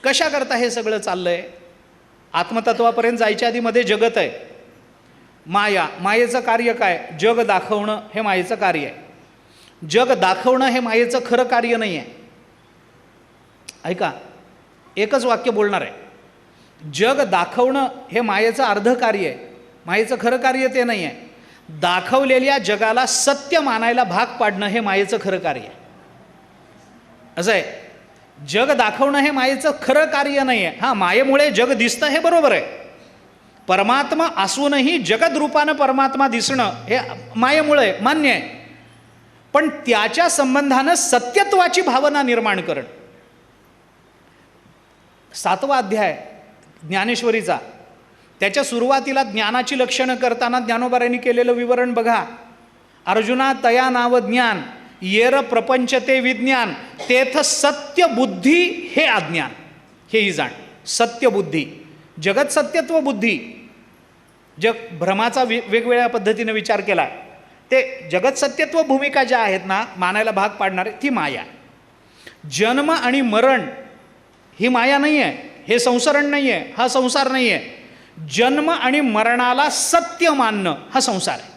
कशाकरता हे सगळं चाललंय? आत्मतत्वापर्यंत जायच्या आधी मध्ये जगत आहे. मायेचं कार्य काय? जग दाखवणं हे मायेचं कार्य आहे. जग दाखवणं हे मायेचं खरं कार्य नाही आहे. ऐका, एकच वाक्य बोलणार आहे. जग दाखवणं हे मायेचं अर्ध कार्य आहे. मायेचं खरं कार्य ते नाही आहे. दाखवलेल्या जगाला सत्य मानायला भाग पाडणं हे मायेचं खरं कार्य आहे. असं आहे. जग दाखवणं हे मायेचं खरं कार्य नाही आहे. हां, मायेमुळे जग दिसतं हे बरोबर आहे. परमात्मा असूनही जगदरूपानं परमात्मा दिसणं हे मायेमुळे मान्य आहे. पण त्याच्या संबंधानं सत्यत्वाची भावना निर्माण करणं 7वा अध्याय ज्ञानेश्वरीचा, त्याच्या सुरुवातीला ज्ञानाची लक्षणं करताना ज्ञानोबारायांनी केलेलं विवरण बघा. अर्जुना तया नाव ज्ञान येर प्रपंचते विज्ञान तेथ सत्य बुद्धी हे अज्ञान. हेही जाण सत्य बुद्धी, जगत सत्यत्व बुद्धी. जग भ्रमाचा वेगवेगळ्या पद्धतीने विचार केला, ते जगत सत्यत्व भूमिका ज्या आहेत ना मानायला भाग पाडणारे, ती माया. जन्म आणि मरण ही माया नाही आहे, हे संसरण नाही आहे, हा संसार नाही आहे. जन्म आणि मरणाला सत्य मानणं हा संसार आहे.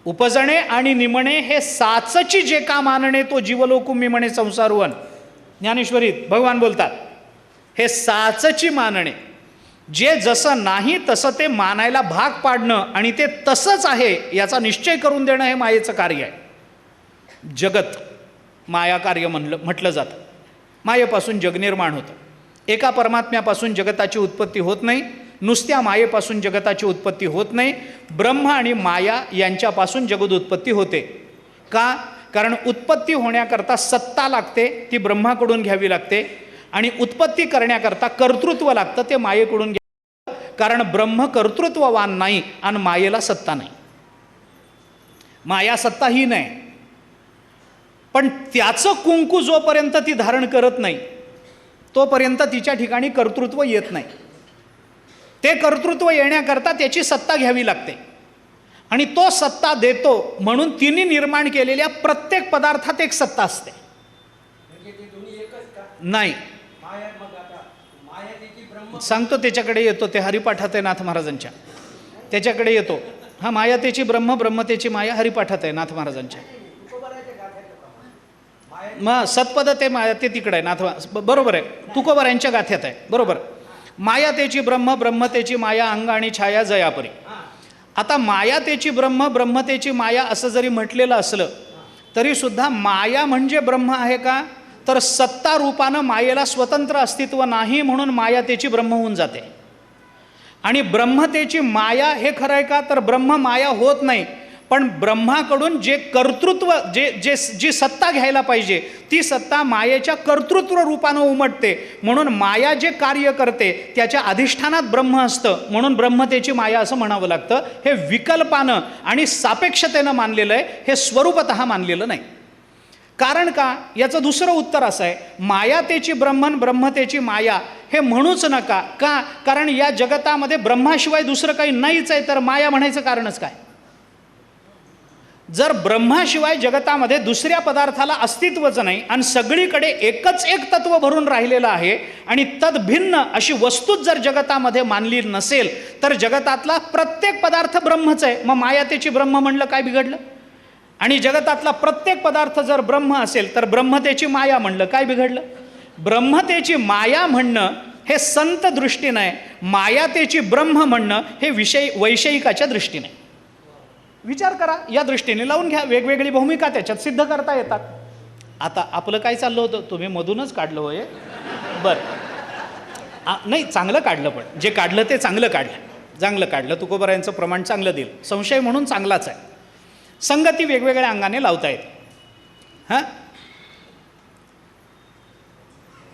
उपजणे आणि निमणे हे साचची जे का मानणे तो जीवलोकू मी म्हणे संसारवन. ज्ञानेश्वरीत भगवान बोलतात हे साचची मानणे, जे जसं नाही तसं ते मानायला भाग पाडणं आणि ते तसंच आहे याचा निश्चय करून देणं हे मायेचं कार्य आहे. जगत माया कार्य म्हटलं जातं. मायेपासून जग निर्माण होतं. एका परमात्म्यापासून जगताची उत्पत्ती होत नाही, नुसत्या मायेपासून जगताची उत्पत्ती होत नाही. ब्रह्म आणि माया यांच्यापासून जगद उत्पत्ती होते. का? कारण उत्पत्ती होण्याकरता सत्ता लागते, ती ब्रह्माकडून घ्यावी लागते. आणि उत्पत्ती करण्याकरता कर्तृत्व लागतं, ते मायेकडून घ्यावं. कारण ब्रह्म कर्तृत्ववान नाही आणि मायेला सत्ता नाही. माया सत्ताही नाही, पण त्याचं कुंकू जोपर्यंत ती धारण करत नाही तोपर्यंत तिच्या ठिकाणी कर्तृत्व येत नाही. ते कर्तृत्व येण्याकरता त्याची सत्ता घ्यावी लागते. आणि तो सत्ता देतो म्हणून तिने निर्माण केलेल्या प्रत्येक पदार्थात एक सत्ता असते. नाही, सांगतो त्याच्याकडे येतो, ते हरिपाठात आहे नाथ महाराजांच्या, त्याच्याकडे येतो. हा मायातेची ब्रह्म, ब्रह्मतेची माया हरिपाठात आहे नाथ महाराजांच्या. मग सत्पद ते माया ते तिकडे आहे नाथ, बरोबर आहे, तुकोबर यांच्या गाथ्यात आहे, बरोबर. मायातेची ब्रह्म, ब्रह्मतेची माया अंग आणि छाया जयापरी. आता मायातेची ब्रह्म, ब्रह्मतेची माया असं जरी म्हटलेलं असलं तरी सुद्धा माया म्हणजे ब्रह्म आहे का? तर सत्ता रूपानं मायेला स्वतंत्र अस्तित्व नाही म्हणून मायातेची ब्रह्म होऊन जाते. आणि ब्रह्मतेची माया हे खरं आहे का? तर ब्रह्म माया होत नाही, पण ब्रह्माकडून जे कर्तृत्व जी सत्ता घ्यायला पाहिजे ती सत्ता मायेच्या कर्तृत्व रूपानं उमटते. म्हणून माया जे कार्य करते त्याच्या अधिष्ठानात ब्रह्म असतं, म्हणून ब्रह्मतेची माया असं म्हणावं लागतं. हे विकल्पानं आणि सापेक्षतेनं मानलेलं आहे, हे स्वरूपतः मानलेलं नाही. कारण का? याचं दुसरं उत्तर असं आहे, मायातेची ब्रह्मन, ब्रह्मतेची माया हे म्हणूच नका. का? कारण या जगतामध्ये ब्रह्माशिवाय दुसरं काही नाहीच आहे, तर माया म्हणायचं कारणच काय? जर ब्रह्माशिवाय जगतामध्ये दुसऱ्या पदार्थाला अस्तित्वच नाही आणि सगळीकडे एकच एक तत्व भरून राहिलेलं आहे आणि तद्भिन्न अशी वस्तूच जर जगतामध्ये मानली नसेल तर जगतातला प्रत्येक पदार्थ ब्रह्मच आहे. मग मायातेची ब्रह्म म्हणलं काय बिघडलं? आणि जगतातला प्रत्येक पदार्थ जर ब्रह्म असेल तर ब्रह्मतेची माया म्हणलं काय बिघडलं? ब्रह्मतेची माया म्हणणं हे संत दृष्टीनं आहे, मायातेची ब्रह्म म्हणणं हे वैषयिकाच्या दृष्टीने. विचार करा, या दृष्टीने लावून घ्या, वेगवेगळी भूमिका त्याच्यात सिद्ध करता येतात. आता आपलं काय चाललं होतं? तुम्ही मधूनच काढलं होय? बरं, नाही चांगलं काढलं, पण जे काढलं ते चांगलं काढलं. तुकोबरायांचं प्रमाण चांगलं दिलं. संशय म्हणून चांगलाच आहे. संगती वेगवेगळ्या अंगाने लावता येते. हां,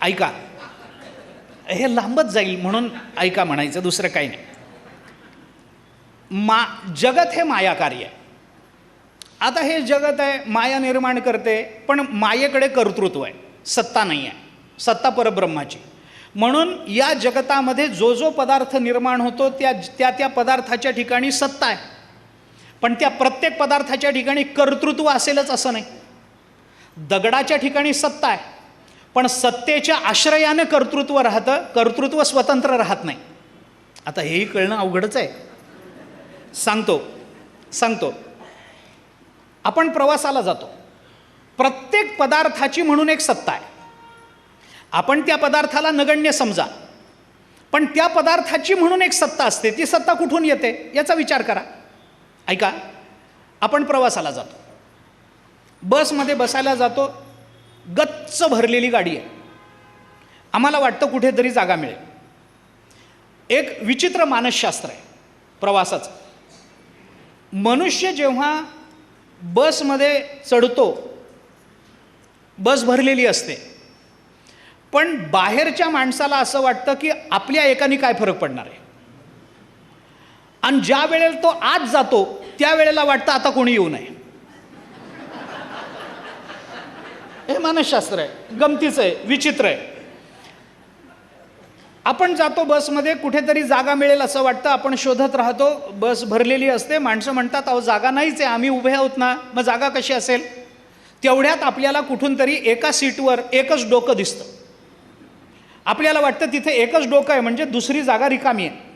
ऐका, हे लांबच जाईल म्हणून ऐका म्हणायचं, दुसरं काही नाही. जगत हे माया कार्य आहे. आता हे जगत आहे, माया निर्माण करते, पण मायेकडे कर्तृत्व आहे, सत्ता नाही आहे, सत्ता परब्रह्माची. म्हणून या जगतामध्ये जो पदार्थ निर्माण होतो त्या पदार्थाच्या ठिकाणी सत्ता आहे, पण त्या प्रत्येक पदार्थाच्या ठिकाणी कर्तृत्व असेलच असं नाही. दगडाच्या ठिकाणी सत्ता आहे, पण सत्तेच्या आश्रयाने कर्तृत्व राहतं, कर्तृत्व स्वतंत्र राहत नाही. आता हेही कळणं अवघडच आहे. सांगतो, आपण प्रवासाला जातो, प्रत्येक पदार्थाची म्हणून एक सत्ता आहे. आपण त्या पदार्थाला नगण्य समजा, पण त्या पदार्थाची म्हणून एक सत्ता असते. ती सत्ता कुठून येते याचा विचार करा. ऐका, आपण प्रवासाला जातो, बसमध्ये बसायला जातो, गच्च भरलेली गाडी आहे, आम्हाला वाटतं कुठेतरी जागा मिळेल. एक विचित्र मानसशास्त्र आहे प्रवासाचं. मनुष्य जेव्हा बसमध्ये चढतो, बस भरलेली असते, पण बाहेरच्या माणसाला असं वाटतं की आपल्या एकाने काय फरक पडणार आहे, आणि ज्या वेळेला तो आत जातो त्यावेळेला वाटतं आता कोणी येऊ नये. हे मानसशास्त्र आहे, गमतीचं आहे, विचित्र आहे. आपण जातो बसमध्ये, कुठेतरी जागा मिळेल असं वाटतं, आपण शोधत राहतो, बस भरलेली असते, माणसं म्हणतात अहो जागा नाहीच आहे, आम्ही उभे आहोत ना, मग जागा कशी असेल. तेवढ्यात आपल्याला कुठून तरी एका सीटवर एकच डोकं दिसतं. आपल्याला वाटतं तिथे एकच डोकं आहे म्हणजे दुसरी जागा रिकामी आहे.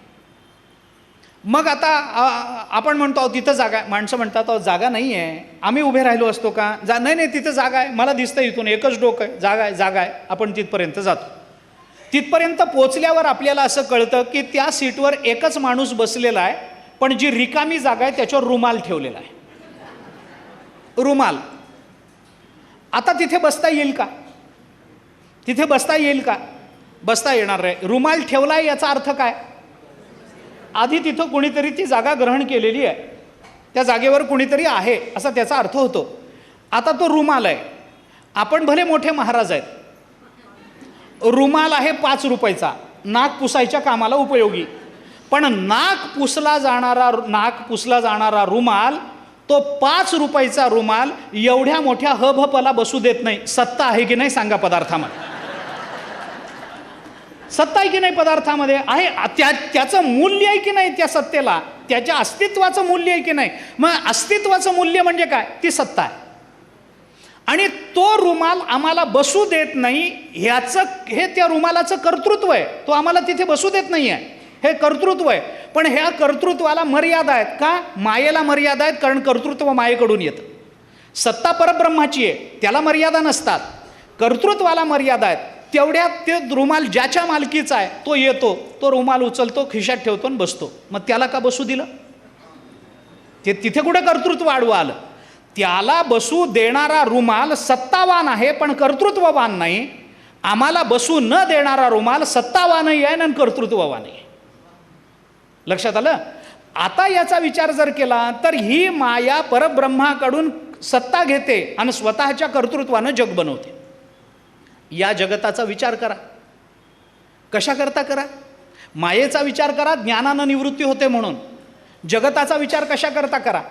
मग आता आपण म्हणतो अहो तिथं जागा आहे, माणसं म्हणतात अहो जागा नाही आहे, आम्ही उभे राहिलो असतो का, नाही नाही तिथं जागा आहे, मला दिसतं इथून एकच डोकं आहे, जागा आहे जागा आहे. आपण तिथपर्यंत जातो. तिथपर्यंत पोचल्यावर आपल्याला असं कळतं की त्या सीटवर एकच माणूस बसलेला आहे, पण जी रिकामी जागा आहे त्याच्यावर रुमाल ठेवलेला आहे, रुमाल. आता तिथे बसता येईल का, तिथे बसता येईल का, बसता येणार नाही. रुमाल ठेवला आहे याचा अर्थ काय, आधी तिथं कुणीतरी ती जागा ग्रहण केलेली आहे, त्या जागेवर कुणीतरी आहे असा त्याचा अर्थ होतो. आता तो रुमाल आहे, आपण भले मोठे महाराज आहेत, रुमाल आहे 5 रुपयाचा, नाक पुसायच्या कामाला उपयोगी, पण नाक पुसला जाणारा रुमाल, तो 5 रुपयाचा रुमाल एवढ्या मोठ्या हबहपला बसू देत नाही. सत्ता आहे की नाही सांगा पदार्थामध्ये, सत्ता आहे की नाही पदार्थामध्ये, आहे त्याचं मूल्य आहे की नाही त्या सत्तेला, त्याच्या अस्तित्वाचं मूल्य आहे की नाही. मग अस्तित्वाचं मूल्य म्हणजे काय, ती सत्ता आहे. आणि तो रुमाल आम्हाला बसू देत नाही, हे त्या रुमालाचं कर्तृत्व आहे, तो आम्हाला तिथे बसू देत नाही आहे, हे कर्तृत्व आहे. पण ह्या कर्तृत्वाला मर्यादा आहेत का, मायेला मर्यादा आहेत, कारण कर्तृत्व मायेकडून येतं. सत्ता परब्रह्माची आहे, त्याला मर्यादा नसतात, कर्तृत्वाला मर्यादा आहेत. तेवढ्यात ते रुमाल ज्याच्या मालकीचा आहे तो येतो, तो रुमाल उचलतो, खिशात ठेवतो आणि बसतो. मग त्याला का बसू दिलं, ते तिथे कुठे कर्तृत्व आडवं आलं. त्याला बसू देणारा रुमाल सत्तावान आहे पण कर्तृत्ववान नाही. आम्हाला बसू न देणारा रुमाल सत्तावानही आहे आणि कर्तृत्ववान आहे. लक्षात आलं. आता याचा विचार जर केला तर ही माया परब्रह्माकडून सत्ता घेते आणि स्वतःच्या कर्तृत्वानं जग बनवते. या जगताचा विचार करा, कशा करता करा. मायेचा विचार करा, ज्ञानानं निवृत्ती होते म्हणून. जगताचा विचार कशा करता करा,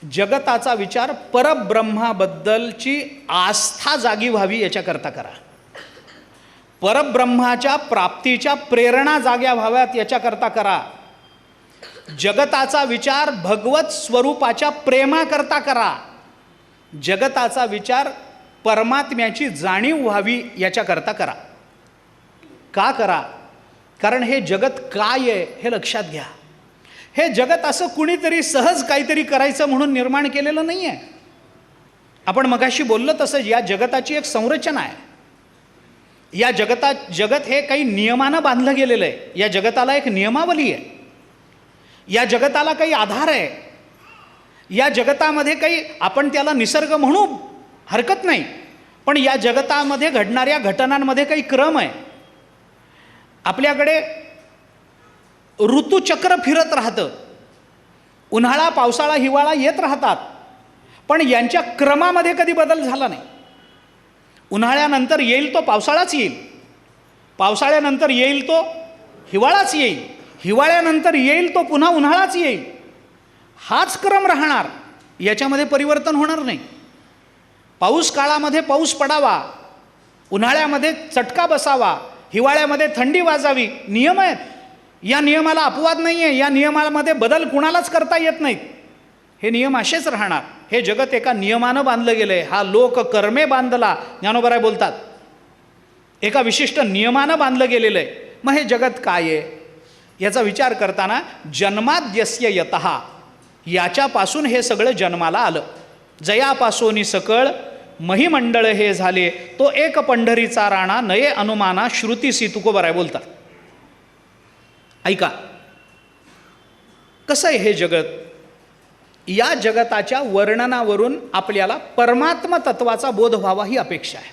जगताचा विचार परब्रह्माबद्दलची आस्था जागी व्हावी याच्याकरता करा. परब्रह्माच्या प्राप्तीच्या प्रेरणा जाग्या व्हाव्यात याच्याकरता करा. जगताचा विचार भगवत स्वरूपाच्या प्रेमाकरता करा. जगताचा विचार परमात्म्याची जाणीव व्हावी याच्याकरता करा. का करा, कारण हे जगत काय आहे हे लक्षात घ्या. हे जगत असं कुणीतरी सहज काहीतरी करायचं म्हणून निर्माण केलेलं नाही आहे. आपण मगाशी बोललो तसं या जगताची एक संरचना आहे. या जगत हे काही नियमानं बांधलं गेलेलं आहे. या जगताला एक नियमावली आहे. या जगताला काही आधार आहे. या जगतामध्ये काही आपण त्याला निसर्ग म्हणू हरकत नाही, पण या जगतामध्ये घडणाऱ्या घटनांमध्ये काही क्रम आहे. आपल्याकडे ऋतुचक्र फिरत राहतं. उन्हाळा पावसाळा हिवाळा येत राहतात, पण यांच्या क्रमामध्ये कधी बदल झाला नाही. उन्हाळ्यानंतर येईल तो पावसाळाच येईल, पावसाळ्यानंतर येईल तो हिवाळाच येईल, हिवाळ्यानंतर येईल तो पुन्हा उन्हाळाच येईल. हाच क्रम राहणार, याच्यामध्ये परिवर्तन होणार नाही. पाऊस काळामध्ये पाऊस पडावा, उन्हाळ्यामध्ये चटका बसावा, हिवाळ्यामध्ये थंडी वाजावी, नियम आहेत. या नियमाला अपवाद नाही आहे. या नियमामध्ये बदल कुणालाच करता येत नाहीत. हे नियम असेच राहणार. हे जगत एका नियमानं बांधलं गेलं आहे. हा लोक कर्मे बांधला, ज्ञानोबराय बोलतात, एका विशिष्ट नियमानं बांधलं गेलेलं आहे. मग हे जगत काय आहे याचा विचार करताना जन्माद्यस्य यतः, याच्यापासून हे सगळं जन्माला आलं. जयापासोनी सकळ महिमंडळ हे झाले, तो एक पंढरीचा राणा नये अनुमाना श्रुतीसी तुकोबराय बोलतात. ऐका कसं आहे हे जगत. या जगताच्या वर्णनावरून आपल्याला परमात्म तत्वाचा बोध व्हावा ही अपेक्षा आहे.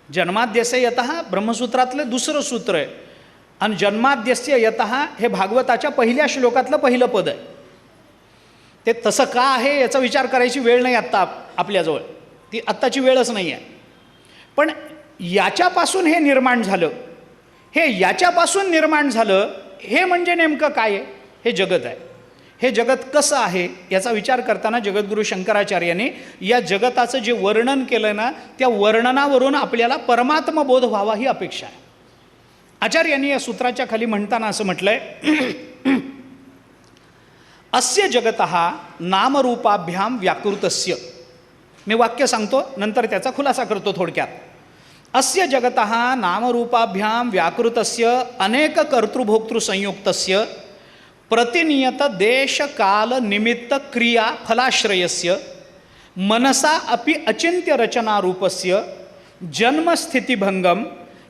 जन्माद्यस्य यतः ब्रह्मसूत्रातलं दुसरं सूत्र आहे, आणि जन्माद्यस्य यतः हे भागवताच्या पहिल्या श्लोकातलं पहिलं पद आहे. ते तसं का आहे याचा विचार करायची वेळ नाही आत्ता आपल्याजवळ, ती आत्ताची वेळच नाही आहे. पण याच्यापासून हे निर्माण झालं, हे याच्यापासून निर्माण झालं, हे म्हणजे नेमकं काय आहे? हे जगत आहे. हे जगत कसं आहे याचा विचार करताना जगद्गुरू शंकराचार्यांनी या जगताचं जे वर्णन केलं ना, त्या वर्णनावरून आपल्याला परमात्मबोध व्हावा ही अपेक्षा आहे. आचार्यांनी या सूत्राच्या खाली म्हणताना असं म्हटलंय, अस्य जगतः नामरूपाभ्याम व्याकृतस्य. मी वाक्य सांगतो, नंतर त्याचा खुलासा करतो थोडक्यात. अस्य जगतः नामरूपाभ्याम व्याकृतस्य अनेक कर्तृभोक्तृ संयुक्तस्य प्रतिनियत देश काल निमित्त क्रिया फलाश्रयस्य मनसा अपि अचिंत्य रचनारूपस्य जन्मस्थितिभंगम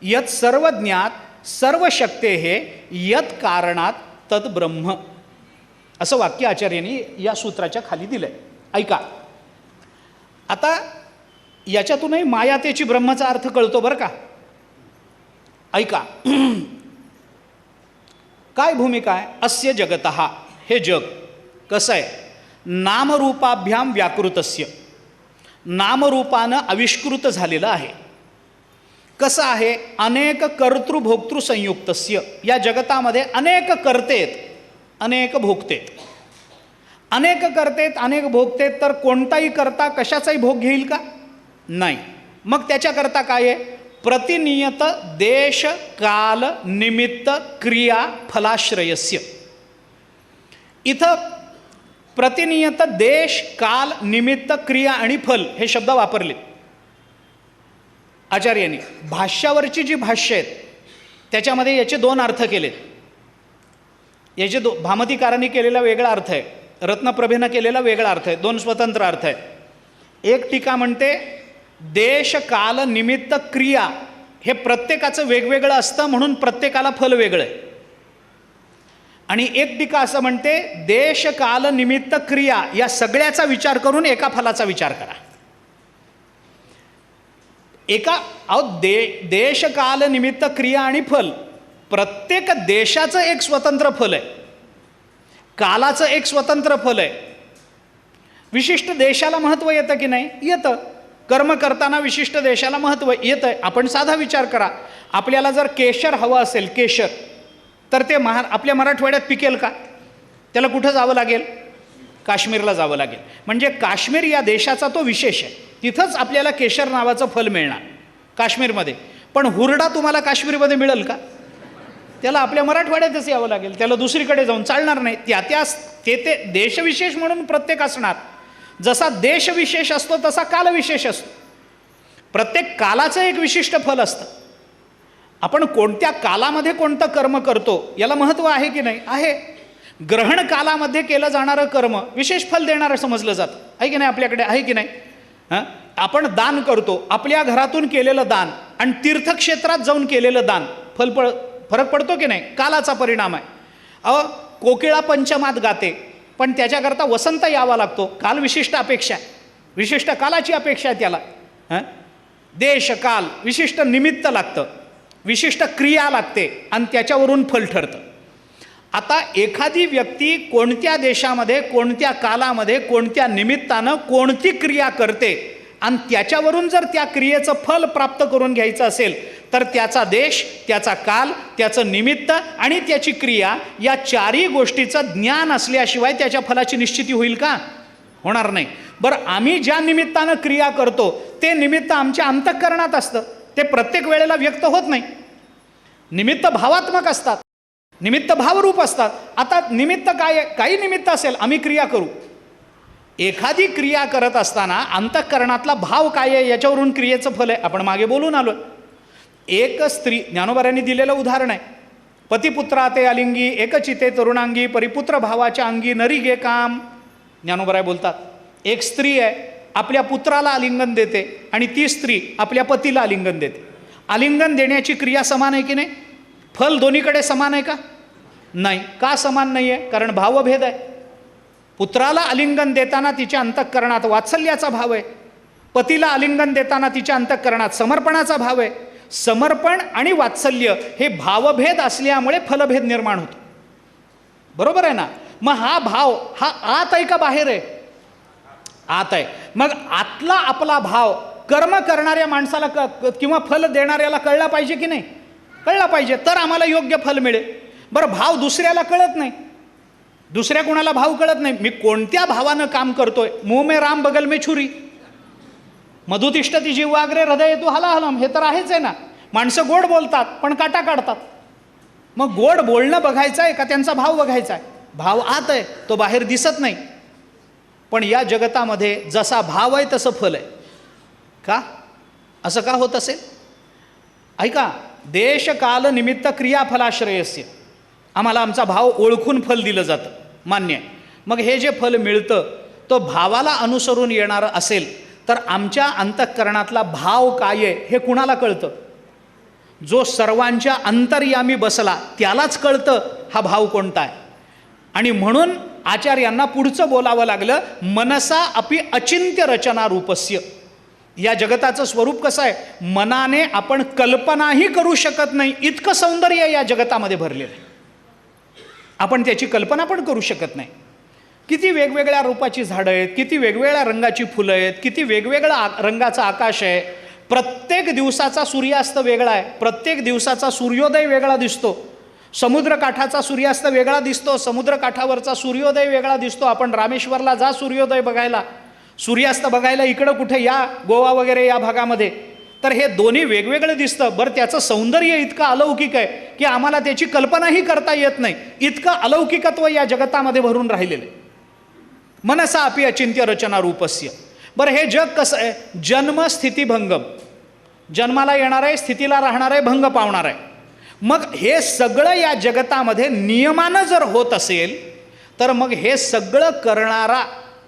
यत् सर्वज्ञात सर्वशक्तेः यत् कारणात तद ब्रह्म. असं वाक्य आचार्यांनी या सूत्राच्या खाली दिलंय. ऐका, आता याच्यातूनही मायातेची ब्रह्मचा अर्थ कळतो बरं का. ऐका, काय भूमिका आहे? अस्य जगतः, हे जग कसं आहे? नामरूपाभ्याम व्याकृतस्य, नामरूपानं आविष्कृत झालेलं आहे. कसं आहे? अनेक कर्तृभोक्तृ संयुक्तस्य, या जगतामध्ये अनेक कर्तेत अनेक भोगतेत. अनेक कर्तेत अनेक भोगतेत, तर कोणताही करता कशाचाही भोग घेईल का? नाही. मग त्याच्याकरता काय आहे? प्रतिनियत देश काल निमित्त क्रिया फलाश्रयस्य. इथं प्रतिनियत देश काल निमित्त क्रिया आणि फल हे शब्द वापरले आचार्यांनी. भाष्यावरची जी भाष्य आहेत त्याच्यामध्ये याचे दोन अर्थ केलेत. याचे भामतीकारांनी केलेला वेगळा अर्थ आहे, रत्नप्रभेनं केलेला वेगळा अर्थ आहे. दोन स्वतंत्र अर्थ आहेत. एक टीका म्हणते देश काल निमित्त क्रिया हे प्रत्येकाचं वेगवेगळं असतं, म्हणून प्रत्येकाला फल वेगळं आहे. आणि एक टीका असं म्हणते देश काल निमित्त क्रिया या सगळ्याचा विचार करून एका फलाचा विचार करा. देश काल निमित्त क्रिया आणि फल, प्रत्येक देशाचं एक स्वतंत्र फल आहे, कालाचं एक स्वतंत्र फल आहे. विशिष्ट देशाला महत्त्व येतं की नाही? येतं. कर्म करताना विशिष्ट देशाला महत्त्व येतं. आपण साधा विचार करा, आपल्याला जर केशर हवं असेल, केशर, तर ते आपल्या मराठवाड्यात पिकेल का? त्याला कुठं जावं लागेल? काश्मीरला जावं लागेल. म्हणजे काश्मीर या देशाचा तो विशेष आहे, तिथंच आपल्याला केशर नावाचं फल मिळणार काश्मीरमध्ये. पण हुरडा तुम्हाला काश्मीरमध्ये मिळेल का? त्याला आपल्या मराठवाड्यातच यावं लागेल, त्याला दुसरीकडे जाऊन चालणार नाही. ते देशविशेष म्हणून प्रत्येक असणार. जसा देशविशेष असतो तसा कालविशेष असतो. प्रत्येक कालाचं एक विशिष्ट फल असतं. आपण कोणत्या कालामध्ये कोणतं कर्म करतो याला महत्त्व आहे की नाही? आहे. ग्रहण कालामध्ये केलं जाणारं कर्म विशेष फल देणारं समजलं जातं, आहे की नाही? आपल्याकडे आहे की नाही? हां, आपण दान करतो, आपल्या घरातून केलेलं दान आणि तीर्थक्षेत्रात जाऊन केलेलं दान फरक पडतो की नाही? कालाचा परिणाम आहे. कोकिळा पंचमात गाते, पण त्याच्याकरता वसंत यावा लागतो, काल विशिष्ट अपेक्षा आहे, विशिष्ट कालाची अपेक्षा आहे त्याला. देश काल विशिष्ट निमित्त लागतं, विशिष्ट क्रिया लागते आणि त्याच्यावरून फल ठरतं. आता एखादी व्यक्ती कोणत्या देशामध्ये कोणत्या कालामध्ये कोणत्या निमित्तानं कोणती क्रिया करते आणि त्याच्यावरून जर त्या क्रियेचं फल प्राप्त करून घ्यायचं असेल तर त्याचा देश, त्याचा काल, त्याचं निमित्त आणि त्याची क्रिया या चारही गोष्टीचं ज्ञान असल्याशिवाय त्याच्या फलाची निश्चिती होईल का? होणार नाही. बरं, आम्ही ज्या निमित्तानं क्रिया करतो ते निमित्त आमच्या अंतःकरणात असतं, ते प्रत्येक वेळेला व्यक्त होत नाही. निमित्त भावात्मक असतात, निमित्त भावरूप असतात. आता निमित्त काय आहे? काही निमित्त असेल, आम्ही क्रिया करू. एखादी क्रिया करत असताना अंतःकरणातला भाव काय आहे याच्यावरून क्रियेचं फल आहे. आपण मागे बोलून आलो. एक स्त्री, ज्ञानोबाऱ्यांनी दिलेलं उदाहरण आहे, पतिपुत्रा ते अलिंगी एकचिते तरुणांगी परिपुत्र भावाच्या अंगी नरी गे काम. ज्ञानोबाराय बोलतात, एक स्त्री आहे, आपल्या पुत्राला आलिंगन देते आणि ती स्त्री आपल्या पतीला आलिंगन देते. आलिंगन देण्याची क्रिया समान आहे की नाही? फल दोन्हीकडे समान आहे का? नाही. का समान नाही आहे? कारण भावभेद आहे. पुत्राला आलिंगन देताना तिच्या अंतःकरणात वात्सल्याचा भाव आहे, पतीला आलिंगन देताना तिच्या अंतःकरणात समर्पणाचा भाव आहे. समर्पण आणि वात्सल्य हे भावभेद असल्यामुळे फलभेद निर्माण होतो. बरोबर आहे ना? मग हा भाव हा आत आहे का बाहेर आहे? आत आहे. मग आतला आपला भाव कर्म करणाऱ्या माणसाला किंवा फल देणाऱ्याला कळला पाहिजे की नाही? कळला पाहिजे, तर आम्हाला योग्य फल मिळेल. बरं, भाव दुसऱ्याला कळत नाही, दुसऱ्या कोणाला भाव कळत नाही. मी कोणत्या भावानं काम करतोय? मुंह में राम बगल में छुरी, मधुतिष्ठती जीवाग्रे हृदय तू हलाहलम, हे तर आहेच आहे ना. माणसं गोड बोलतात पण काटा काढतात. मग गोड बोलणं बघायचं आहे का त्यांचा भाव बघायचा आहे? भाव आत आहे, तो बाहेर दिसत नाही. पण या जगतामध्ये जसा भाव आहे तसं फल आहे का? असं का होत असेल? ऐका, देश काल निमित्त क्रियाफलाश्रयस्य, आम्हाला आमचा भाव ओळखून फल दिलं जातं, मान्य आहे. मग हे जे फल मिळतं तो भावाला अनुसरून येणारं असेल तर आमच्या अंतःकरणातला भाव काय आहे हे कुणाला कळतं? जो सर्वांच्या अंतर्यामी बसला त्यालाच कळतं हा भाव कोणता आहे. आणि म्हणून आचार्यांना पुढचं बोलावं लागलं, मनसा अपि अचिंत्य रचना रूपस्य. या जगताचं स्वरूप कसं आहे? मनाने आपण कल्पनाही करू शकत नाही इतकं सौंदर्य या जगतामध्ये भरलेलं आहे. आपण त्याची कल्पना पण करू शकत नाही. किती वेगवेगळ्या रूपाची झाडं आहेत, किती वेगवेगळ्या रंगाची फुलं आहेत, किती वेगवेगळा रंगाचा आकाश आहे. प्रत्येक दिवसाचा सूर्यास्त वेगळा आहे, प्रत्येक दिवसाचा सूर्योदय वेगळा दिसतो. समुद्रकाठाचा सूर्यास्त वेगळा दिसतो, समुद्रकाठावरचा सूर्योदय वेगळा दिसतो. आपण रामेश्वरला जा सूर्योदय बघायला, सूर्यास्त बघायला इकडं कुठे या गोवा वगैरे या भागामध्ये, तर हे दोन्ही वेगवेगळं दिसतं. बरं, त्याचं सौंदर्य इतकं अलौकिक आहे की आम्हाला त्याची कल्पनाही करता येत नाही, इतकं अलौकिकत्व या जगतामध्ये भरून राहिलेलं आहे. मनसा अपि अचिंत्य रचना रूपस्य. बरं, हे जग कसं आहे? जन्म स्थिती भंगम, जन्माला येणार आहे, स्थितीला राहणार आहे, भंग पावणार आहे. मग हे सगळं या जगतामध्ये नियमानं जर होत असेल तर मग हे सगळं करणारा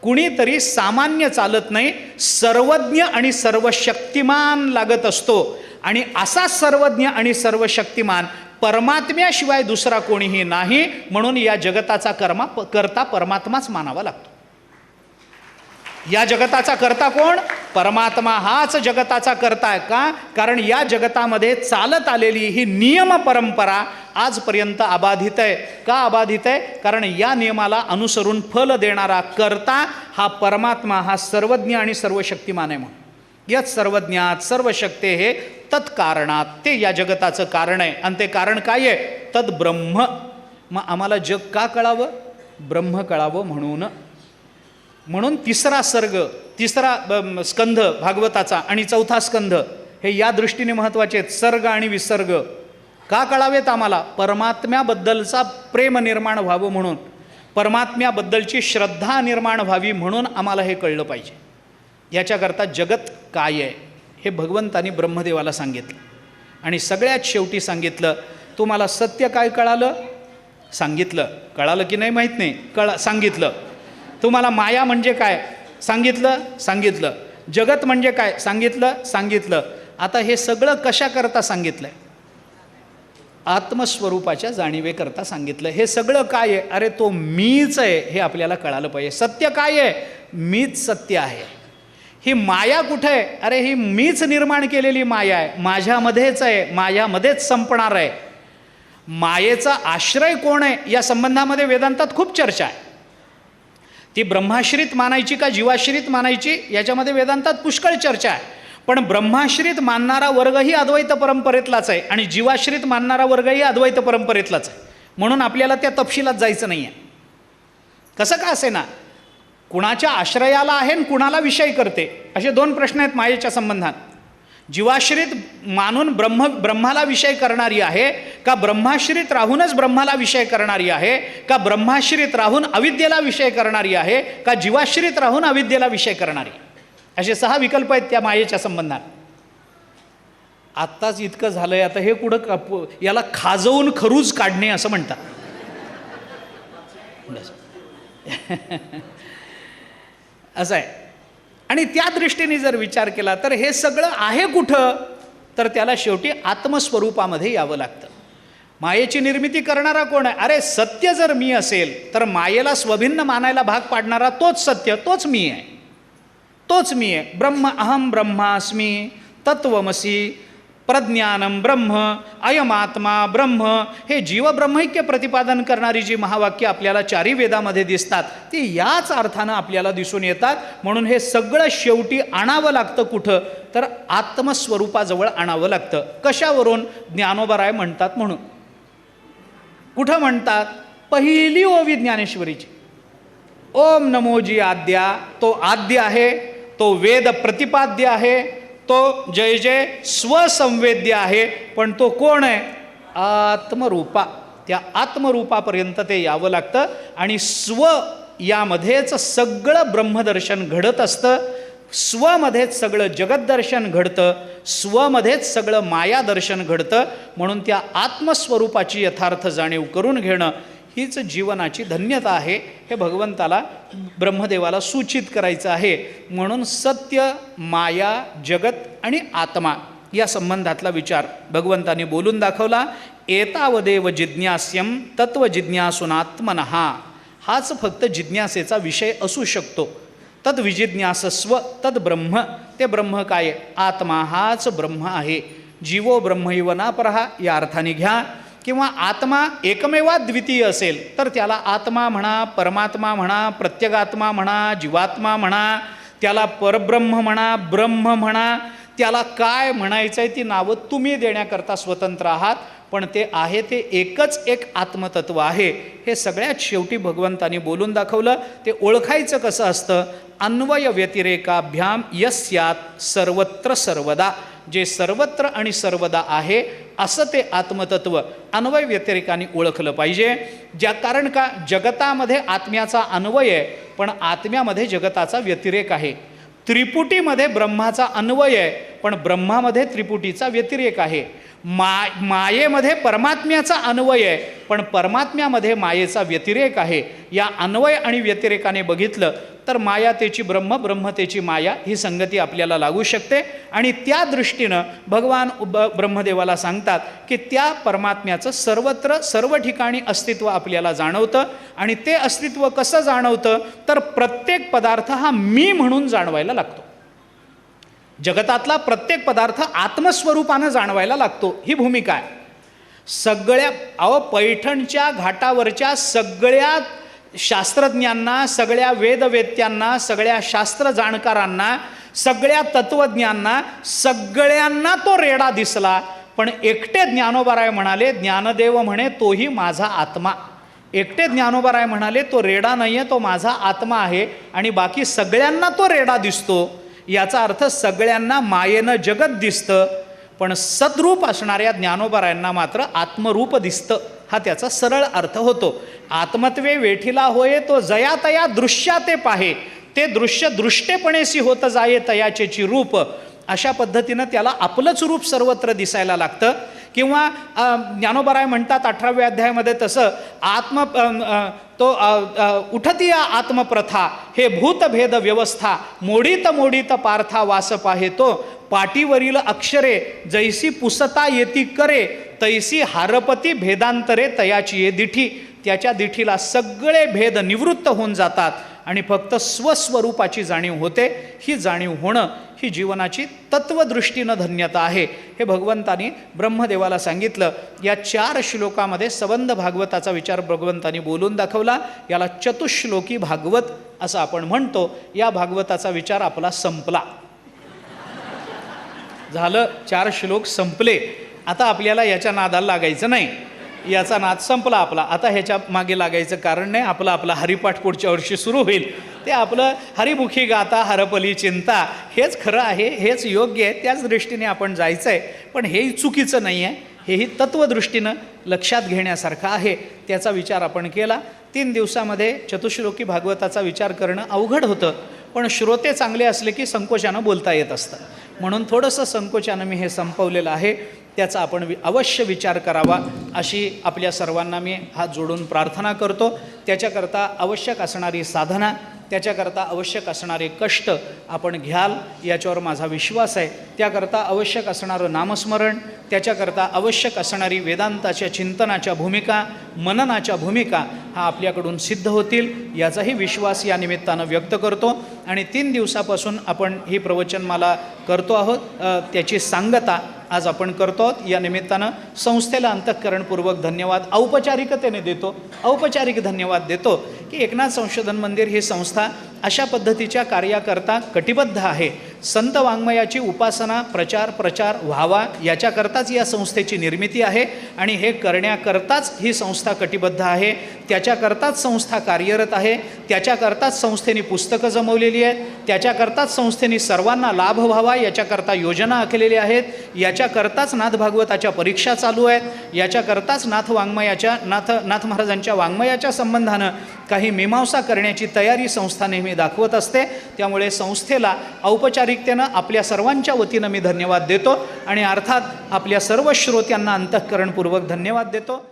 कुणीतरी सामान्य चालत नाही, सर्वज्ञ आणि सर्वशक्तिमान लागत असतो. आणि असा सर्वज्ञ आणि सर्वशक्तिमान परमात्म्याशिवाय दुसरा कोणीही नाही. म्हणून या जगताचा करता परमात्माच मानावा लागतो. या जगताचा करता कोण? परमात्मा हाच जगताचा करता आहे. का? कारण या जगतामध्ये चालत आलेली ही नियम परंपरा आजपर्यंत अबाधित आहे. का अबाधित आहे? कारण या नियमाला अनुसरून फल देणारा करता हा परमात्मा, हा सर्वज्ञ आणि सर्वशक्तिमान आहे. म्हणून यत सर्वज्ञात सर्वशक्ते हे तत्कारणात, ते या जगताचं कारण आहे. आणि ते कारण काय आहे? तद ब्रह्म. मग आम्हाला जग का कळावं? ब्रह्म कळावं म्हणून. म्हणून तिसरा सर्ग, तिसरा स्कंध भागवताचा आणि चौथा स्कंध हे या दृष्टीने महत्त्वाचे आहेत. सर्ग आणि विसर्ग का कळावेत आम्हाला? परमात्म्याबद्दलचा प्रेम निर्माण व्हावं म्हणून, परमात्म्याबद्दलची श्रद्धा निर्माण व्हावी म्हणून आम्हाला हे कळलं पाहिजे. याच्याकरता जगत काय आहे हे भगवंतानी ब्रह्मदेवाला सांगितलं. आणि सगळ्यात शेवटी सांगितलं, तुम्हाला सत्य काय कळालं? सांगितलं. कळालं की नाही माहीत नाही, सांगितलं. तुम्हाला माया म्हणजे काय? सांगितलं. सांगितलं. जगत म्हणजे काय? सांगितलं. सांगितलं. आता हे सगळं कशाकरता सांगितलं आहे? आत्मस्वरूपाच्या जाणीवेकरता सांगितलं. हे सगळं काय आहे? अरे तो मीच आहे हे आपल्याला कळालं पाहिजे. सत्य काय आहे? मीच सत्य आहे. ही माया कुठे आहे? अरे ही मीच निर्माण केलेली माया आहे, माझ्यामध्येच आहे, माझ्यामध्येच संपणार आहे. मायेचा आश्रय कोण आहे या संबंधामध्ये वेदांतात खूप चर्चा आहे. ती ब्रह्माश्रित मानायची का जीवाश्रित मानायची याच्यामध्ये वेदांतात पुष्कळ चर्चा आहे. पण ब्रह्माश्रित मानणारा वर्गही अद्वैत परंपरेतलाच आहे आणि जीवाश्रित मानणारा वर्गही अद्वैत परंपरेतलाच आहे. म्हणून आपल्याला त्या तपशिलात जायचं नाही आहे. कसं का असे ना, कुणाच्या आश्रयाला आहे आणि कुणाला विषय करते, असे दोन प्रश्न आहेत मायेच्या संबंधात. जीवाश्रित मानून ब्रह्माला विषय करणारी आहे का ब्रह्माश्रित राहूनच ब्रह्माला विषय करणारी आहे, का ब्रह्माश्रित राहून अविद्येला विषय करणारी आहे, का जीवाश्रित राहून अविद्येला विषय करणारी? असे 6 विकल्प आहेत त्या मायेच्या संबंधात. आत्ताच इतकं झालंय, आता हे कुठं याला खाजवून खरूज काढणे असं म्हणतात. असं आहे. आणि त्या दृष्टीने जर विचार केला तर हे सगळं आहे कुठं? तर त्याला शेवटी आत्मस्वरूपामध्ये यावं लागतं. मायेची निर्मिती करणारा कोण आहे? अरे सत्य जर मी असेल तर मायेला स्वभिन्न मानायला भाग पाडणारा तोच सत्य, तोच मी आहे, तोच मी आहे. ब्रह्म अहम ब्रह्मास्मी तत्वमसी प्रज्ञानम ब्रह्म, अयमात्मा ब्रह्म, हे जीवब्रह्मैक्य प्रतिपादन करणारी जी महावाक्य आपल्याला चारी वेदामध्ये दिसतात ती याच अर्थानं आपल्याला दिसून येतात. म्हणून हे सगळं शेवटी आणावं लागतं कुठं, तर आत्मस्वरूपाजवळ आणावं लागतं. कशावरून? ज्ञानोबराय म्हणतात म्हणून. कुठं म्हणतात? पहिली ओवी ज्ञानेश्वरीची, ओम नमो जी आद्या, तो आद्य आहे, तो वेद प्रतिपाद्य आहे, तो जय जय स्वसंवेद्य आहे. पण तो कोण आहे? आत्मरूपा. त्या आत्मरूपापर्यंत ते यावं लागतं. आणि स्व यामध्येच सगळं ब्रह्मदर्शन घडत असतं, स्वमध्येच सगळं जगतदर्शन घडतं, स्वमध्येच सगळं मायादर्शन घडतं. म्हणून त्या आत्मस्वरूपाची यथार्थ जाणीव करून घेणं हीच जीवनाची धन्यता आहे. हे भगवंताला, ब्रह्मदेवाला सूचित करायचं आहे. म्हणून सत्य, माया, जगत आणि आत्मा या संबंधातला विचार भगवंताने बोलून दाखवला. एतावदेव जिज्ञास्यम तत्वजिज्ञासूनात्मनः, हाच फक्त जिज्ञासेचा विषय असू शकतो. तद विजिज्ञासस्व तद ब्रह्म, ते ब्रह्म काय? आत्मा हाच ब्रह्म आहे. जीवो ब्रह्मैव नापरः या अर्थाने घ्या. किंवा आत्मा एकमेवा द्वितीय असेल तर त्याला आत्मा म्हणा, परमात्मा म्हणा, प्रत्यगात्मा म्हणा, जीवात्मा म्हणा, त्याला परब्रह्म म्हणा, ब्रह्म म्हणा, त्याला काय म्हणायचं आहे ती नावं तुम्ही देण्याकरता स्वतंत्र आहात. पण ते आहे ते एकच एक आत्मतत्व आहे. हे सगळ्यात शेवटी भगवंतानी बोलून दाखवलं. ते ओळखायचं कसं असतं? अन्वय व्यतिरेकाभ्याम यस्यात सर्वत्र सर्वदा, जे सर्वत्र आणि सर्वदा आहे असं ते आत्मतत्व अन्वय व्यतिरेकाने ओळखलं पाहिजे. कारण का? जगतामध्ये आत्म्याचा अन्वय आहे, पण आत्म्यामध्ये जगताचा व्यतिरेक आहे. त्रिपुटीमध्ये ब्रह्माचा अन्वय आहे, पण ब्रह्मामध्ये त्रिपुटीचा व्यतिरेक आहे. मायेमध्ये परमात्म्याचा अन्वय आहे, पण परमात्म्यामध्ये मायेचा व्यतिरेक आहे. या अन्वय आणि व्यतिरेकाने बघितलं तर माया तेची ब्रह्म, ब्रह्म तेची माया ही संगती आपल्याला लागू शकते. आणि त्या दृष्टीनं भगवान ब्रह्मदेवाला सांगतात की त्या परमात्म्याचं सर्वत्र सर्व ठिकाणी अस्तित्व आपल्याला जाणवतं. आणि ते अस्तित्व कसं जाणवतं? तर प्रत्येक पदार्थ हा मी म्हणून जाणवायला लागतो. जगतातला प्रत्येक पदार्थ आत्मस्वरूपानं जाणवायला लागतो. ही भूमिका आहे. सगळ्या पैठणच्या घाटावरच्या सगळ्या शास्त्रज्ञांना, सगळ्या वेदवेत्यांना, सगळ्या शास्त्र जाणकारांना, सगळ्या तत्त्वज्ञांना, सगळ्यांना तो रेडा दिसला. पण एकटे ज्ञानोबाराय म्हणाले, ज्ञानदेव म्हणे तोही माझा आत्मा. एकटे ज्ञानोबाराय म्हणाले तो रेडा नाही आहे, तो माझा आत्मा आहे. आणि बाकी सगळ्यांना तो रेडा दिसतो. याचा अर्थ सगळ्यांना मायेनं जगत दिसतं, पण सद्रूप असणाऱ्या ज्ञानोबारायांना मात्र आत्मरूप दिसतं. हा त्याचा सरळ अर्थ होतो. आत्मत्वे वेठीला होये तो जया तया दृश्याते पाहे, ते दृश्य दृष्टेपणेसी होत जाये तयाचेची रूप. अशा पद्धतीनं त्याला आपलंच रूप सर्वत्र दिसायला लागतं. किंवा ज्ञानोबाराय म्हणतात 18व्या अध्यायामध्ये तसं तो उठती आत्मप्रथा, हे भूतभेद व्यवस्था, मोडीत मोडीत पार्था वास पाहे तो, पाटीवरील अक्षरे जैसी पुसता येती करे, तैसी हारपती भेदांतरे तयाची ये दिठी. त्याच्या दिठीला सगळे भेद निवृत्त होऊन जातात आणि फक्त स्वस्वरूपाची जाणीव होते. ही जाणीव होणं ही जीवनाची तत्वदृष्टीनं धन्यता आहे. हे भगवंतानी ब्रह्मदेवाला सांगितलं. या 4 श्लोकामध्ये सबंध भागवताचा विचार भगवंतानी बोलून दाखवला. याला चतुश्लोकी भागवत असं आपण म्हणतो. या भागवताचा विचार आपला संपला. झालं, 4 श्लोक संपले. आता आपल्याला याच्या नादाला लागायचं नाही. याचा नाद संपला आपला. आता ह्याच्या मागे लागायचं कारण नाही. आपला हरिपाठ पुढच्या वर्षी सुरू होईल. ते आपलं हरिमुखी गाता हरपली चिंता, हेच खरं आहे, हेच योग्य आहे. त्याच दृष्टीने आपण जायचं आहे. पण हेही चुकीचं नाही आहे. हेही तत्वदृष्टीनं लक्षात घेण्यासारखं आहे. त्याचा विचार आपण केला. 3 दिवसामध्ये चतुश्लोकी भागवताचा विचार करणं अवघड होतं. पण श्रोते चांगले असले की संकोचानं बोलता येत असतं. म्हणून थोडंसं संकोचानं मी हे संपवलेलं आहे. त्याचा आपण अवश्य विचार करावा अशी आपल्या सर्वांना मी हात जोडून प्रार्थना करतो. त्याच्याकरता आवश्यक असणारी साधना, त्याच्याकरता आवश्यक असणारे कष्ट आपण घ्याल याच्यावर माझा विश्वास आहे. त्याकरता आवश्यक असणारं नामस्मरण, त्याच्याकरता आवश्यक असणारी वेदांताच्या चिंतनाच्या भूमिका, मननाच्या भूमिका हा आपल्याकडून सिद्ध होतील याचाही विश्वास या निमित्तानं व्यक्त करतो. आणि 3 दिवसापासून आपण ही प्रवचनमाला करतो आहोत. त्याची सांगता आज आपण करतो आहोत. या निमित्तानं संस्थेला अंतःकरणपूर्वक धन्यवाद औपचारिकतेने देतो, औपचारिक धन्यवाद देतो की एकनाथ संशोधन मंदिर ही संस्था अशा पद्धतीच्या कार्याकरता कटिबद्ध आहे. संत वाङ्मयाची उपासना प्रचार व्हावा याच्याकरताच या संस्थेची निर्मिती आहे आणि हे करण्याकरताच ही संस्था कटिबद्ध आहे. त्याच्याकरताच संस्था कार्यरत आहे. त्याच्याकरताच संस्थेने पुस्तकं जमवलेली आहेत. त्याच्याकरताच संस्थेने सर्वांना लाभ व्हावा याच्याकरता योजना आखलेल्या आहेत. याच्याकरताच नाथ भागवताच्या परीक्षा चालू आहेत. याच्याकरताच नाथ महाराजांच्या वाङ्मयाच्या संबंधानं काही मीमांसा करण्याची तयारी संस्था नेहमी दाखवत असते. त्यामुळे संस्थेला औपचारिकतेनं आपल्या सर्वांच्या वतीनं मी धन्यवाद देतो आणि अर्थात आपल्या सर्व श्रोत्यांना अंतःकरणपूर्वक धन्यवाद देतो.